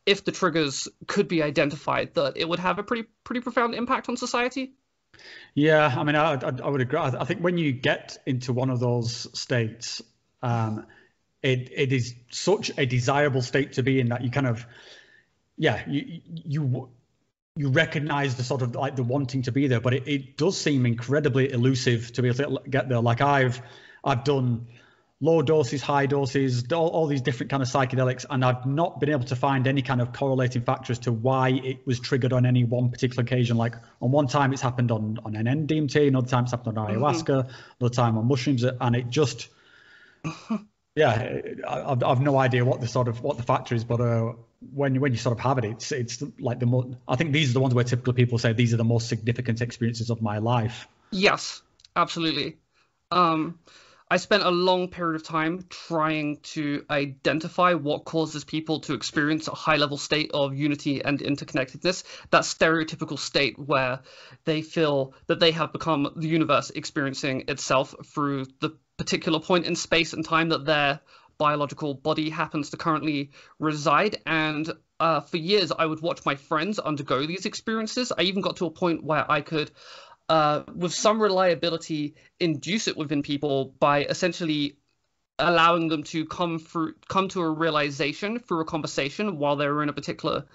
the triggers could be identified, that it would have a pretty profound impact on society. Yeah, I mean, I would agree. I think when you get into one of those states, it is such a desirable state to be in that you kind of, you recognize the sort of like the wanting to be there, but it does seem incredibly elusive to be able to get there. Like I've done low doses, high doses, all these different kind of psychedelics, and I've not been able to find any kind of correlating factor as to why it was triggered on any one particular occasion. Like on one time it's happened on an NDMT, another time it's happened on ayahuasca, another time on mushrooms, and it just, yeah, I've no idea what the factor is, but when you sort of have it, it's like I think these are the ones where typically people say these are the most significant experiences of my life. Yes, absolutely. I spent a long period of time trying to identify what causes people to experience a high-level state of unity and interconnectedness, that stereotypical state where they feel that they have become the universe experiencing itself through the particular point in space and time that their biological body happens to currently reside. And for years, I would watch my friends undergo these experiences. I even got to a point where I could with some reliability, induce it within people by essentially allowing them to come to a realization through a conversation while they were in a particular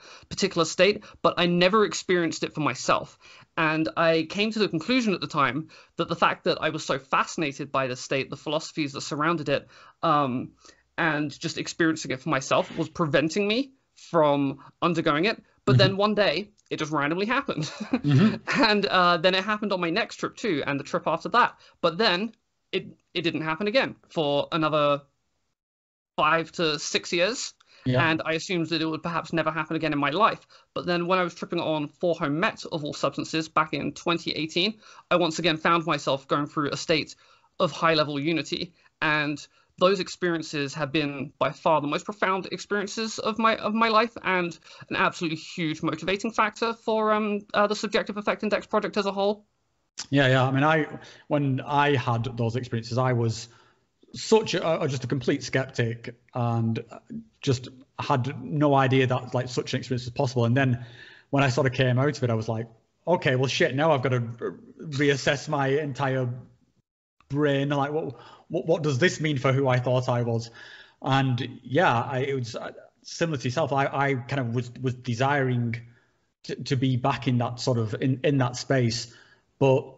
state. But I never experienced it for myself, and I came to the conclusion at the time that the fact that I was so fascinated by the state, the philosophies that surrounded it, and just experiencing it for myself was preventing me from undergoing it. But then one day it just randomly happened. And then it happened on my next trip too, and the trip after that. But then it didn't happen again for another 5 to 6 years. And I assumed that it would perhaps never happen again in my life. But then when I was tripping on 4-home-met of all substances back in 2018, I once again found myself going through a state of high-level unity. And those experiences have been by far the most profound experiences of my life, and an absolutely huge motivating factor for the Subjective Effect Index project as a whole. Yeah. I mean, when I had those experiences, I was just a complete skeptic and just had no idea that like such an experience was possible. And then when I sort of came out of it, I was like, okay, well, shit, now I've got to reassess my entire brain. Like, what does this mean for who I thought I was? And yeah, it was similar to yourself. I kind of was desiring to be back in that sort of in that space, but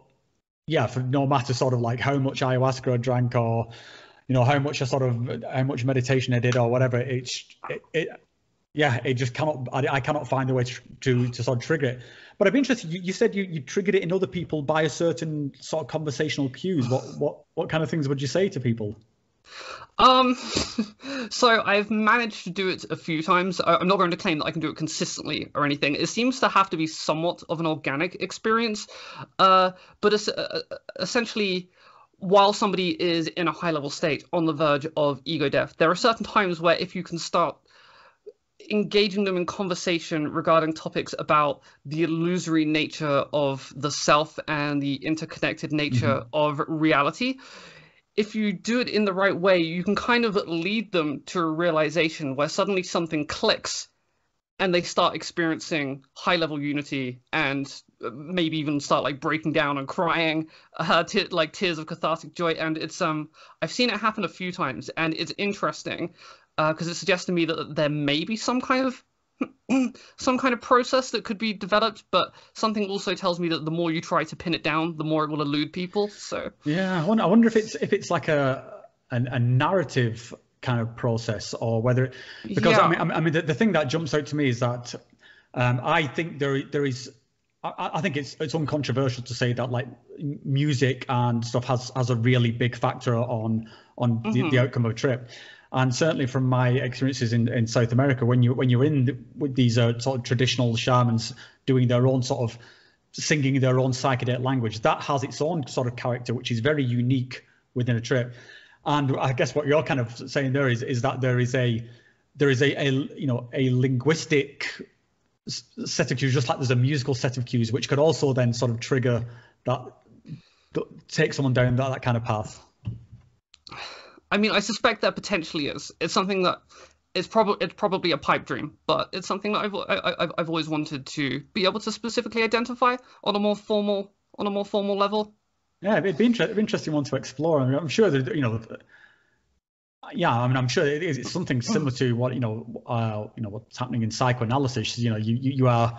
yeah, for no matter sort of like how much ayahuasca I drank, or how much meditation I did or whatever, it just cannot. I cannot find a way to sort of trigger it. But I'd be interested. You said you triggered it in other people by a certain sort of conversational cues. What kind of things would you say to people? So I've managed to do it a few times. I'm not going to claim that I can do it consistently or anything. It seems to have to be somewhat of an organic experience. But essentially, while somebody is in a high-level state on the verge of ego death, there are certain times where if you can start engaging them in conversation regarding topics about the illusory nature of the self and the interconnected nature of reality, if you do it in the right way, you can kind of lead them to a realization where suddenly something clicks and they start experiencing high-level unity and maybe even start like breaking down and crying, like tears of cathartic joy. And it's I've seen it happen a few times, and it's interesting because it suggests to me that there may be some kind of process that could be developed, but something also tells me that the more you try to pin it down, the more it will elude people. So yeah, I wonder if it's like a narrative kind of process, or whether because I mean the thing that jumps out to me is that I think there is. I think it's uncontroversial to say that like music and stuff has a really big factor on the outcome of a trip. And certainly from my experiences in South America, when you're in with these sort of traditional shamans doing their own sort of singing their own psychedelic language, that has its own sort of character, which is very unique within a trip. And I guess what you're kind of saying there is that there is a linguistic set of cues, just like there's a musical set of cues, which could also then sort of trigger that, take someone down that kind of path. I mean, I suspect that potentially is. It's something that it's probably a pipe dream, but it's something that I've always wanted to be able to specifically identify on a more formal level. Yeah, it'd be interesting one to explore. I mean, I'm sure that I'm sure it's something similar to what what's happening in psychoanalysis. You are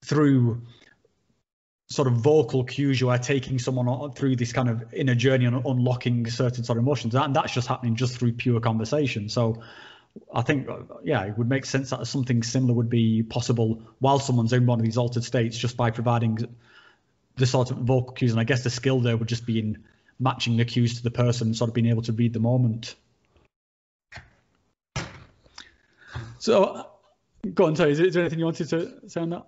through sort of vocal cues you are taking someone through this kind of inner journey and unlocking certain sort of emotions, and that's just happening just through pure conversation. So I think, yeah, it would make sense that something similar would be possible while someone's in one of these altered states, just by providing the sort of vocal cues. And I guess the skill there would just be in matching the cues to the person, sort of being able to read the moment. So, go on, sorry, is there anything you wanted to say on that?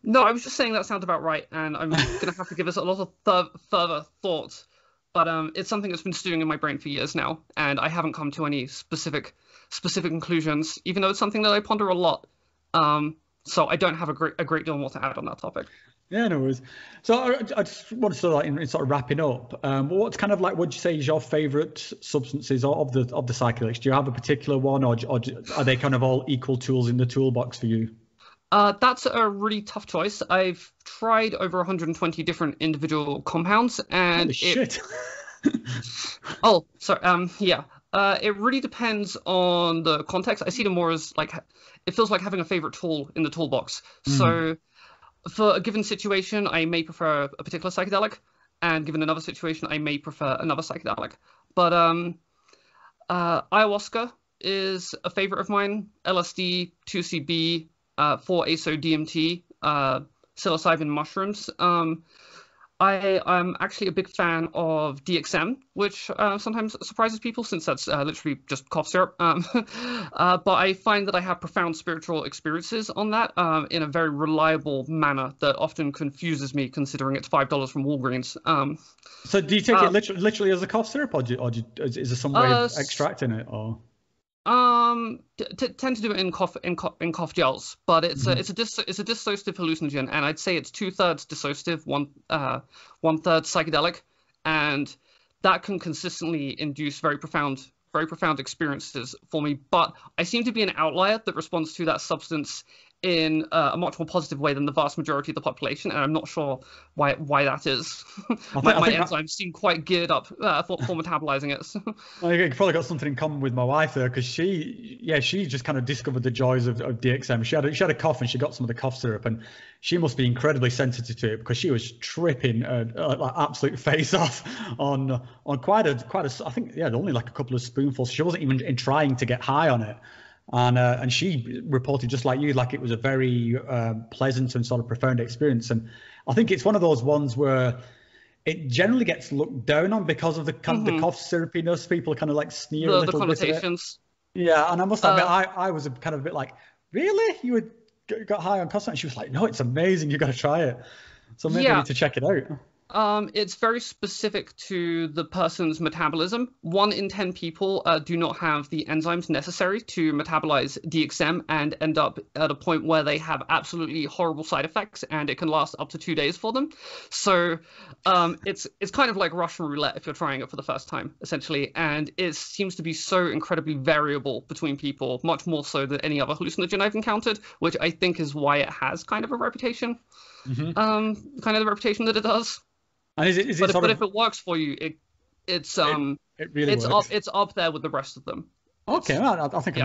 No, I was just saying that sounds about right, and I'm going to have to give this a lot of further thought. But it's something that's been stewing in my brain for years now, and I haven't come to any specific conclusions, even though it's something that I ponder a lot. So I don't have a great deal more to add on that topic. Yeah, no worries. So I just want to sort of in sort of wrapping up. What's kind of like, would you say is your favourite substances of the psychedelics? Do you have a particular one, or are they kind of all equal tools in the toolbox for you? That's a really tough choice. I've tried over 120 different individual compounds, and Holy shit. Oh, sorry. Yeah. It really depends on the context. I see them more as like, it feels like having a favorite tool in the toolbox. So for a given situation, I may prefer a particular psychedelic, and given another situation, I may prefer another psychedelic. But ayahuasca is a favorite of mine. LSD, 2CB, 4-ASO-DMT, psilocybin mushrooms. I'm actually a big fan of DXM, which sometimes surprises people, since that's literally just cough syrup. But I find that I have profound spiritual experiences on that in a very reliable manner that often confuses me, considering it's $5 from Walgreens. So do you take it literally as a cough syrup, or is there some way of extracting it? Or tend to do it in cough gels, but it's a dissociative hallucinogen, and I'd say it's 2/3 dissociative, 1/3 psychedelic, and that can consistently induce very profound experiences for me. But I seem to be an outlier that responds to that substance in a much more positive way than the vast majority of the population, and I'm not sure why that is. My enzymes seem quite geared up for metabolizing it. Well, you've probably got something in common with my wife there, because she just kind of discovered the joys of DXM. She had a cough, and she got some of the cough syrup, and she must be incredibly sensitive to it, because she was tripping like absolute face off on quite a I think only like a couple of spoonfuls. She wasn't even trying to get high on it. And she reported, just like you, like it was a very pleasant and sort of profound experience. And I think it's one of those ones where it generally gets looked down on because of the kind of the cough syrupiness. People kind of like sneer a little the connotations. Bit. Yeah, and I must admit, I was kind of a bit like, really? You got high on cough syrup? And she was like, no, it's amazing. You got to try it. So maybe I need to check it out. It's very specific to the person's metabolism. 1 in 10 people do not have the enzymes necessary to metabolize DXM and end up at a point where they have absolutely horrible side effects, and it can last up to 2 days for them. So it's kind of like Russian roulette if you're trying it for the first time, essentially. And it seems to be so incredibly variable between people, much more so than any other hallucinogen I've encountered, which I think is why it has kind of a reputation, kind of the reputation that it does. And but if it works for you, it really works. It's up there with the rest of them. Okay, well, I think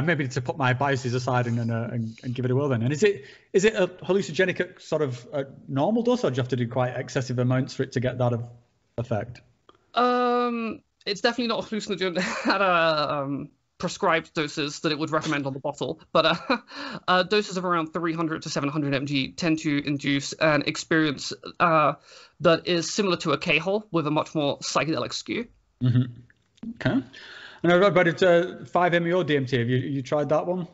maybe to put my biases aside and give it a whirl then. And is it a hallucinogenic at sort of a normal dose, or do you have to do quite excessive amounts for it to get that effect? It's definitely not a hallucinogen at a prescribed doses that it would recommend on the bottle, but doses of around 300 to 700 mg tend to induce an experience that is similar to a K-hole with a much more psychedelic skew. Okay. And about it, 5-MeO DMT, have you tried that one?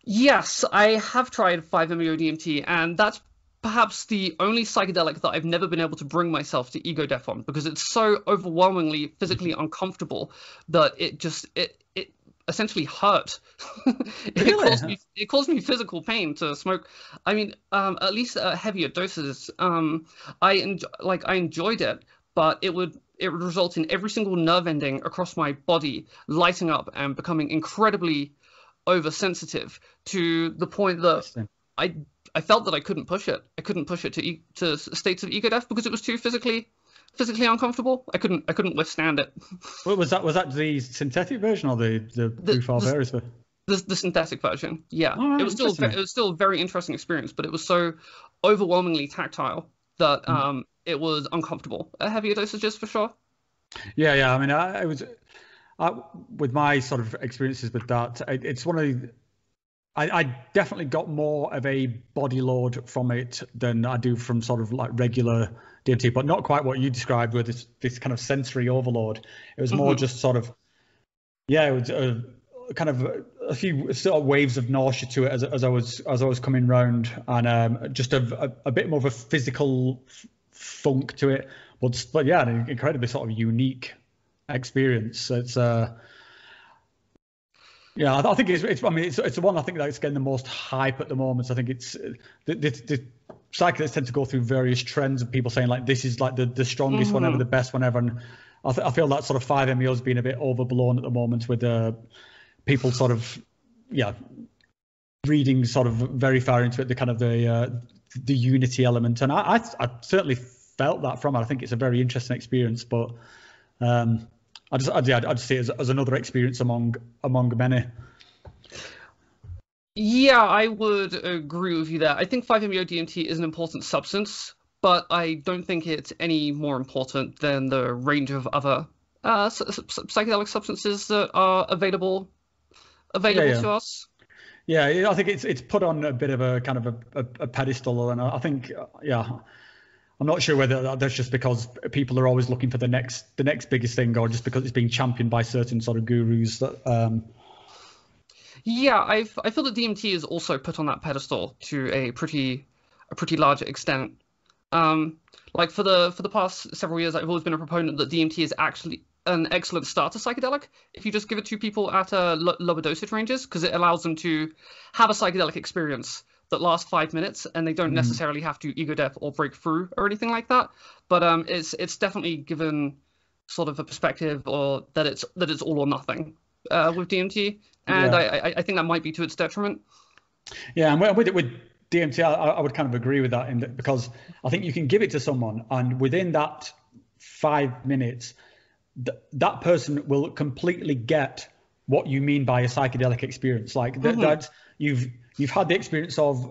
Yes, I have tried 5-MeO DMT, and that's perhaps the only psychedelic that I've never been able to bring myself to ego death on, because it's so overwhelmingly physically uncomfortable that it essentially hurt. It caused me physical pain to smoke. I mean, at least at heavier doses. I enjoyed it, but it would result in every single nerve ending across my body lighting up and becoming incredibly oversensitive, to the point that I felt that I couldn't push it. I couldn't push it to states of ego death because it was too physically uncomfortable. I couldn't withstand it. Was that the synthetic version or the proof of errors? The synthetic version, yeah. All right, It was still a very interesting experience, but it was so overwhelmingly tactile that it was uncomfortable at heavier dosages for sure. Yeah. I mean, with my sort of experiences with that, it's one of the, I definitely got more of a body load from it than I do from sort of like regular DMT, but not quite what you described with this kind of sensory overload. It was more just sort of, it was kind of a few sort of waves of nausea to it as I was coming round, and just a bit more of a physical funk to it, but yeah, an incredibly sort of unique experience. It's I think it's I mean it's the one I think that's getting the most hype at the moment. I think it's the psychedelics tend to go through various trends of people saying like this is like the strongest one ever, the best one ever, and I feel that sort of 5-MeO has been a bit overblown at the moment with people sort of reading sort of very far into it, the kind of the unity element, and I certainly felt that from it. I think it's a very interesting experience, but I just see it as another experience among many. Yeah, I would agree with you there. I think 5-MeO DMT is an important substance, but I don't think it's any more important than the range of other psychedelic substances that are available to us. Yeah, I think it's put on a bit of a kind of a pedestal, and I think I'm not sure whether that's just because people are always looking for the next biggest thing, or just because it's being championed by certain sort of gurus. Yeah, I feel that DMT is also put on that pedestal to a pretty large extent. Like for the past several years, I've always been a proponent that DMT is actually an excellent starter psychedelic if you just give it to people at lower dosage ranges, because it allows them to have a psychedelic experience that lasts 5 minutes, and they don't necessarily have to ego death or break through or anything like that. But it's definitely given sort of a perspective or that it's all or nothing with DMT, and I think that might be to its detriment. Yeah, and with DMT, I would kind of agree with that, because I think you can give it to someone, and within that 5 minutes, that person will completely get what you mean by a psychedelic experience. Like that you've had the experience of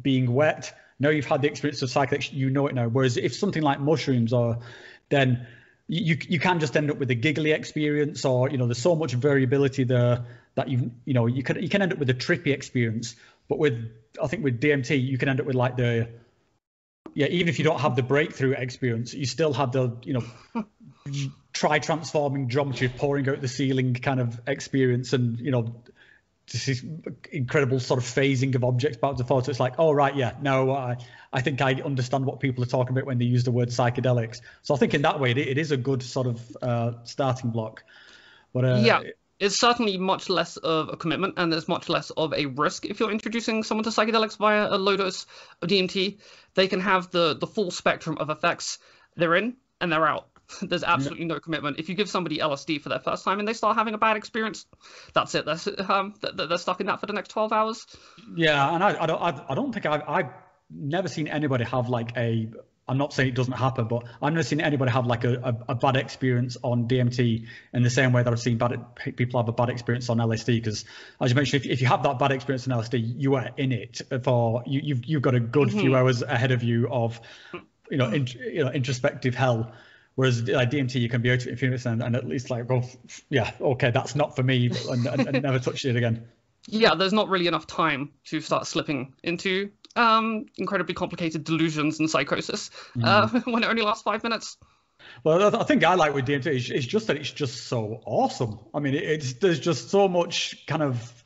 being wet. Now you've had the experience of psychedelics. You know it now. Whereas if something like mushrooms, then you can just end up with a giggly experience, or there's so much variability there that you can end up with a trippy experience. But I think with DMT, you can end up with like even if you don't have the breakthrough experience, you still have the transforming geometry pouring out the ceiling kind of experience, and this incredible sort of phasing of objects back and forth. So it's like, oh right, yeah, no, I think I understand what people are talking about when they use the word psychedelics. So I think in that way it is a good sort of starting block. But it's certainly much less of a commitment, and there's much less of a risk if you're introducing someone to psychedelics via a low dose of DMT. They can have the full spectrum of effects. They're in and they're out. There's absolutely no commitment. If you give somebody LSD for their first time and they start having a bad experience, that's it. They're stuck in that for the next 12 hours. Yeah, and I don't think I've never seen anybody have like I'm not saying it doesn't happen, but I've never seen anybody have like a bad experience on DMT in the same way that I've seen people have a bad experience on LSD. Because as you mentioned, if you have that bad experience on LSD, you are in it for you've got a good few hours ahead of you of introspective hell. Whereas DMT, you can be out of it in a few minutes and at least like go, yeah, okay, that's not for me, and never touch it again. Yeah, there's not really enough time to start slipping into incredibly complicated delusions and psychosis when it only lasts 5 minutes. Well, I think I like with DMT is just that it's just so awesome. I mean, there's just so much kind of,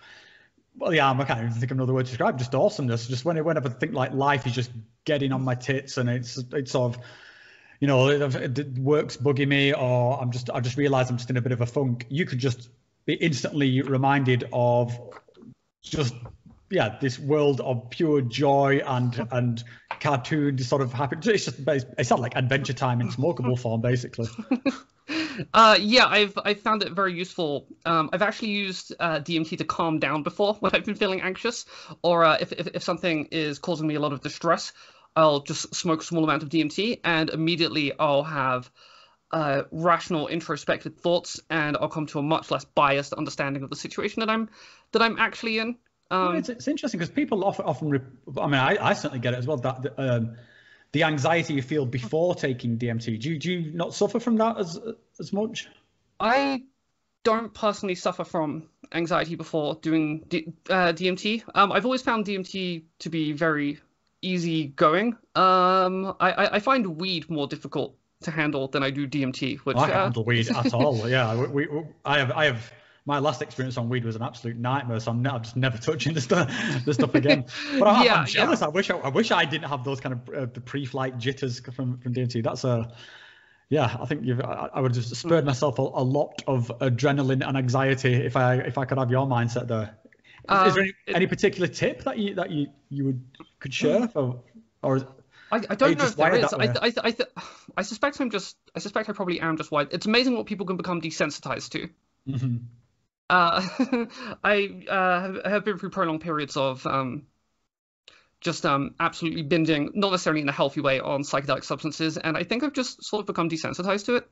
well, yeah, I can't even think of another word to describe, just awesomeness. Just whenever I think like life is just getting on my tits, and it's sort of, the work's bugging me, or I just realised I'm just in a bit of a funk. You could just be instantly reminded of just this world of pure joy and cartoon sort of happy. It's not like Adventure Time in smokable form, basically. I've found it very useful. I've actually used DMT to calm down before when I've been feeling anxious, or if something is causing me a lot of distress, I'll just smoke a small amount of DMT, and immediately I'll have rational, introspective thoughts, and I'll come to a much less biased understanding of the situation that I'm actually in. It's interesting because people often I mean, I certainly get it as well, that the anxiety you feel before taking DMT. Do you not suffer from that as much? I don't personally suffer from anxiety before doing DMT. I've always found DMT to be very easy going. I find weed more difficult to handle than I do DMT. Which I can't handle weed at all. Yeah, I have. My last experience on weed was an absolute nightmare, so I'm just never touching the stuff again. But I'm jealous. Yeah. I wish I didn't have those kind of the pre-flight jitters from DMT. That's I think I would have spurred myself a lot of adrenaline and anxiety if I could have your mindset there. Is there any particular tip that you could share, or I don't know if there is. I suspect I probably am just wired. It's amazing what people can become desensitized to. Mm-hmm. I have been through prolonged periods of just absolutely binging, not necessarily in a healthy way, on psychedelic substances, and I think I've just sort of become desensitized to it.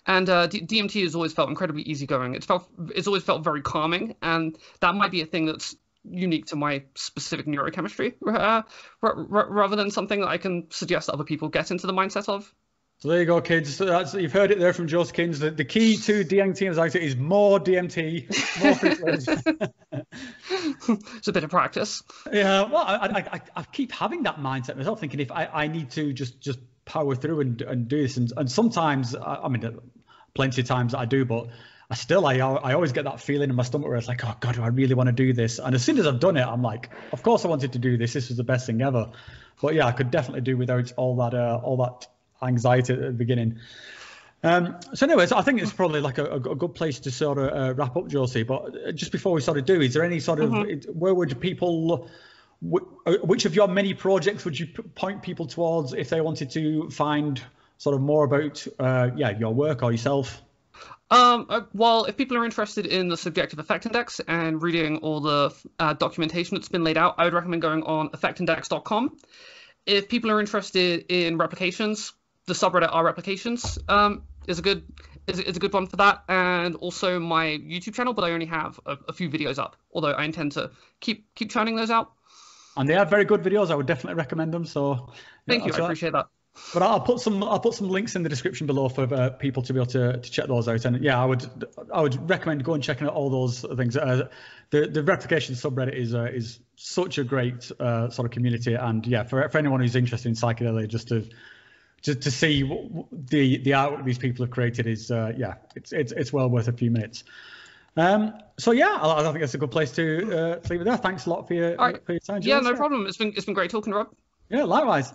And DMT has always felt incredibly easygoing. It's always felt very calming, and that might be a thing that's unique to my specific neurochemistry, rather than something that I can suggest other people get into the mindset of. So there you go, kids. You've heard it there from Josie Kinz. The key to DMT anxiety is more DMT, more frequency. It's a bit of practice. Yeah, well, I keep having that mindset myself, thinking if I need to just power through and do this, and sometimes, I mean, plenty of times I do, but I always get that feeling in my stomach where it's like, oh God, do I really want to do this? And as soon as I've done it, I'm like, of course I wanted to do this. This was the best thing ever. But yeah, I could definitely do without all that anxiety at the beginning. So anyways, I think it's probably like a good place to sort of wrap up, Josie. But just before we sort of do, is there any sort of where would people, which of your many projects would you point people towards if they wanted to find sort of more about your work or yourself? Well, if people are interested in the subjective effect index and reading all the documentation that's been laid out, I would recommend going on effectindex.com. If people are interested in replications, the subreddit Replications is a good one for that, and also my YouTube channel, but I only have a few videos up, although I intend to keep churning those out. And they are very good videos. I would definitely recommend them. So thank you, I appreciate that. But I'll put some links in the description below for people to be able to check those out. And yeah, I would recommend going and checking out all those things. The Replication subreddit is such a great sort of community, and yeah, for anyone who's interested in psychedelia, just to see the artwork these people have created is it's well worth a few minutes. So yeah, I think that's a good place to leave it there. Thanks a lot for your time, Josie. Yeah, no problem. It's been great talking, Rob. Yeah, likewise.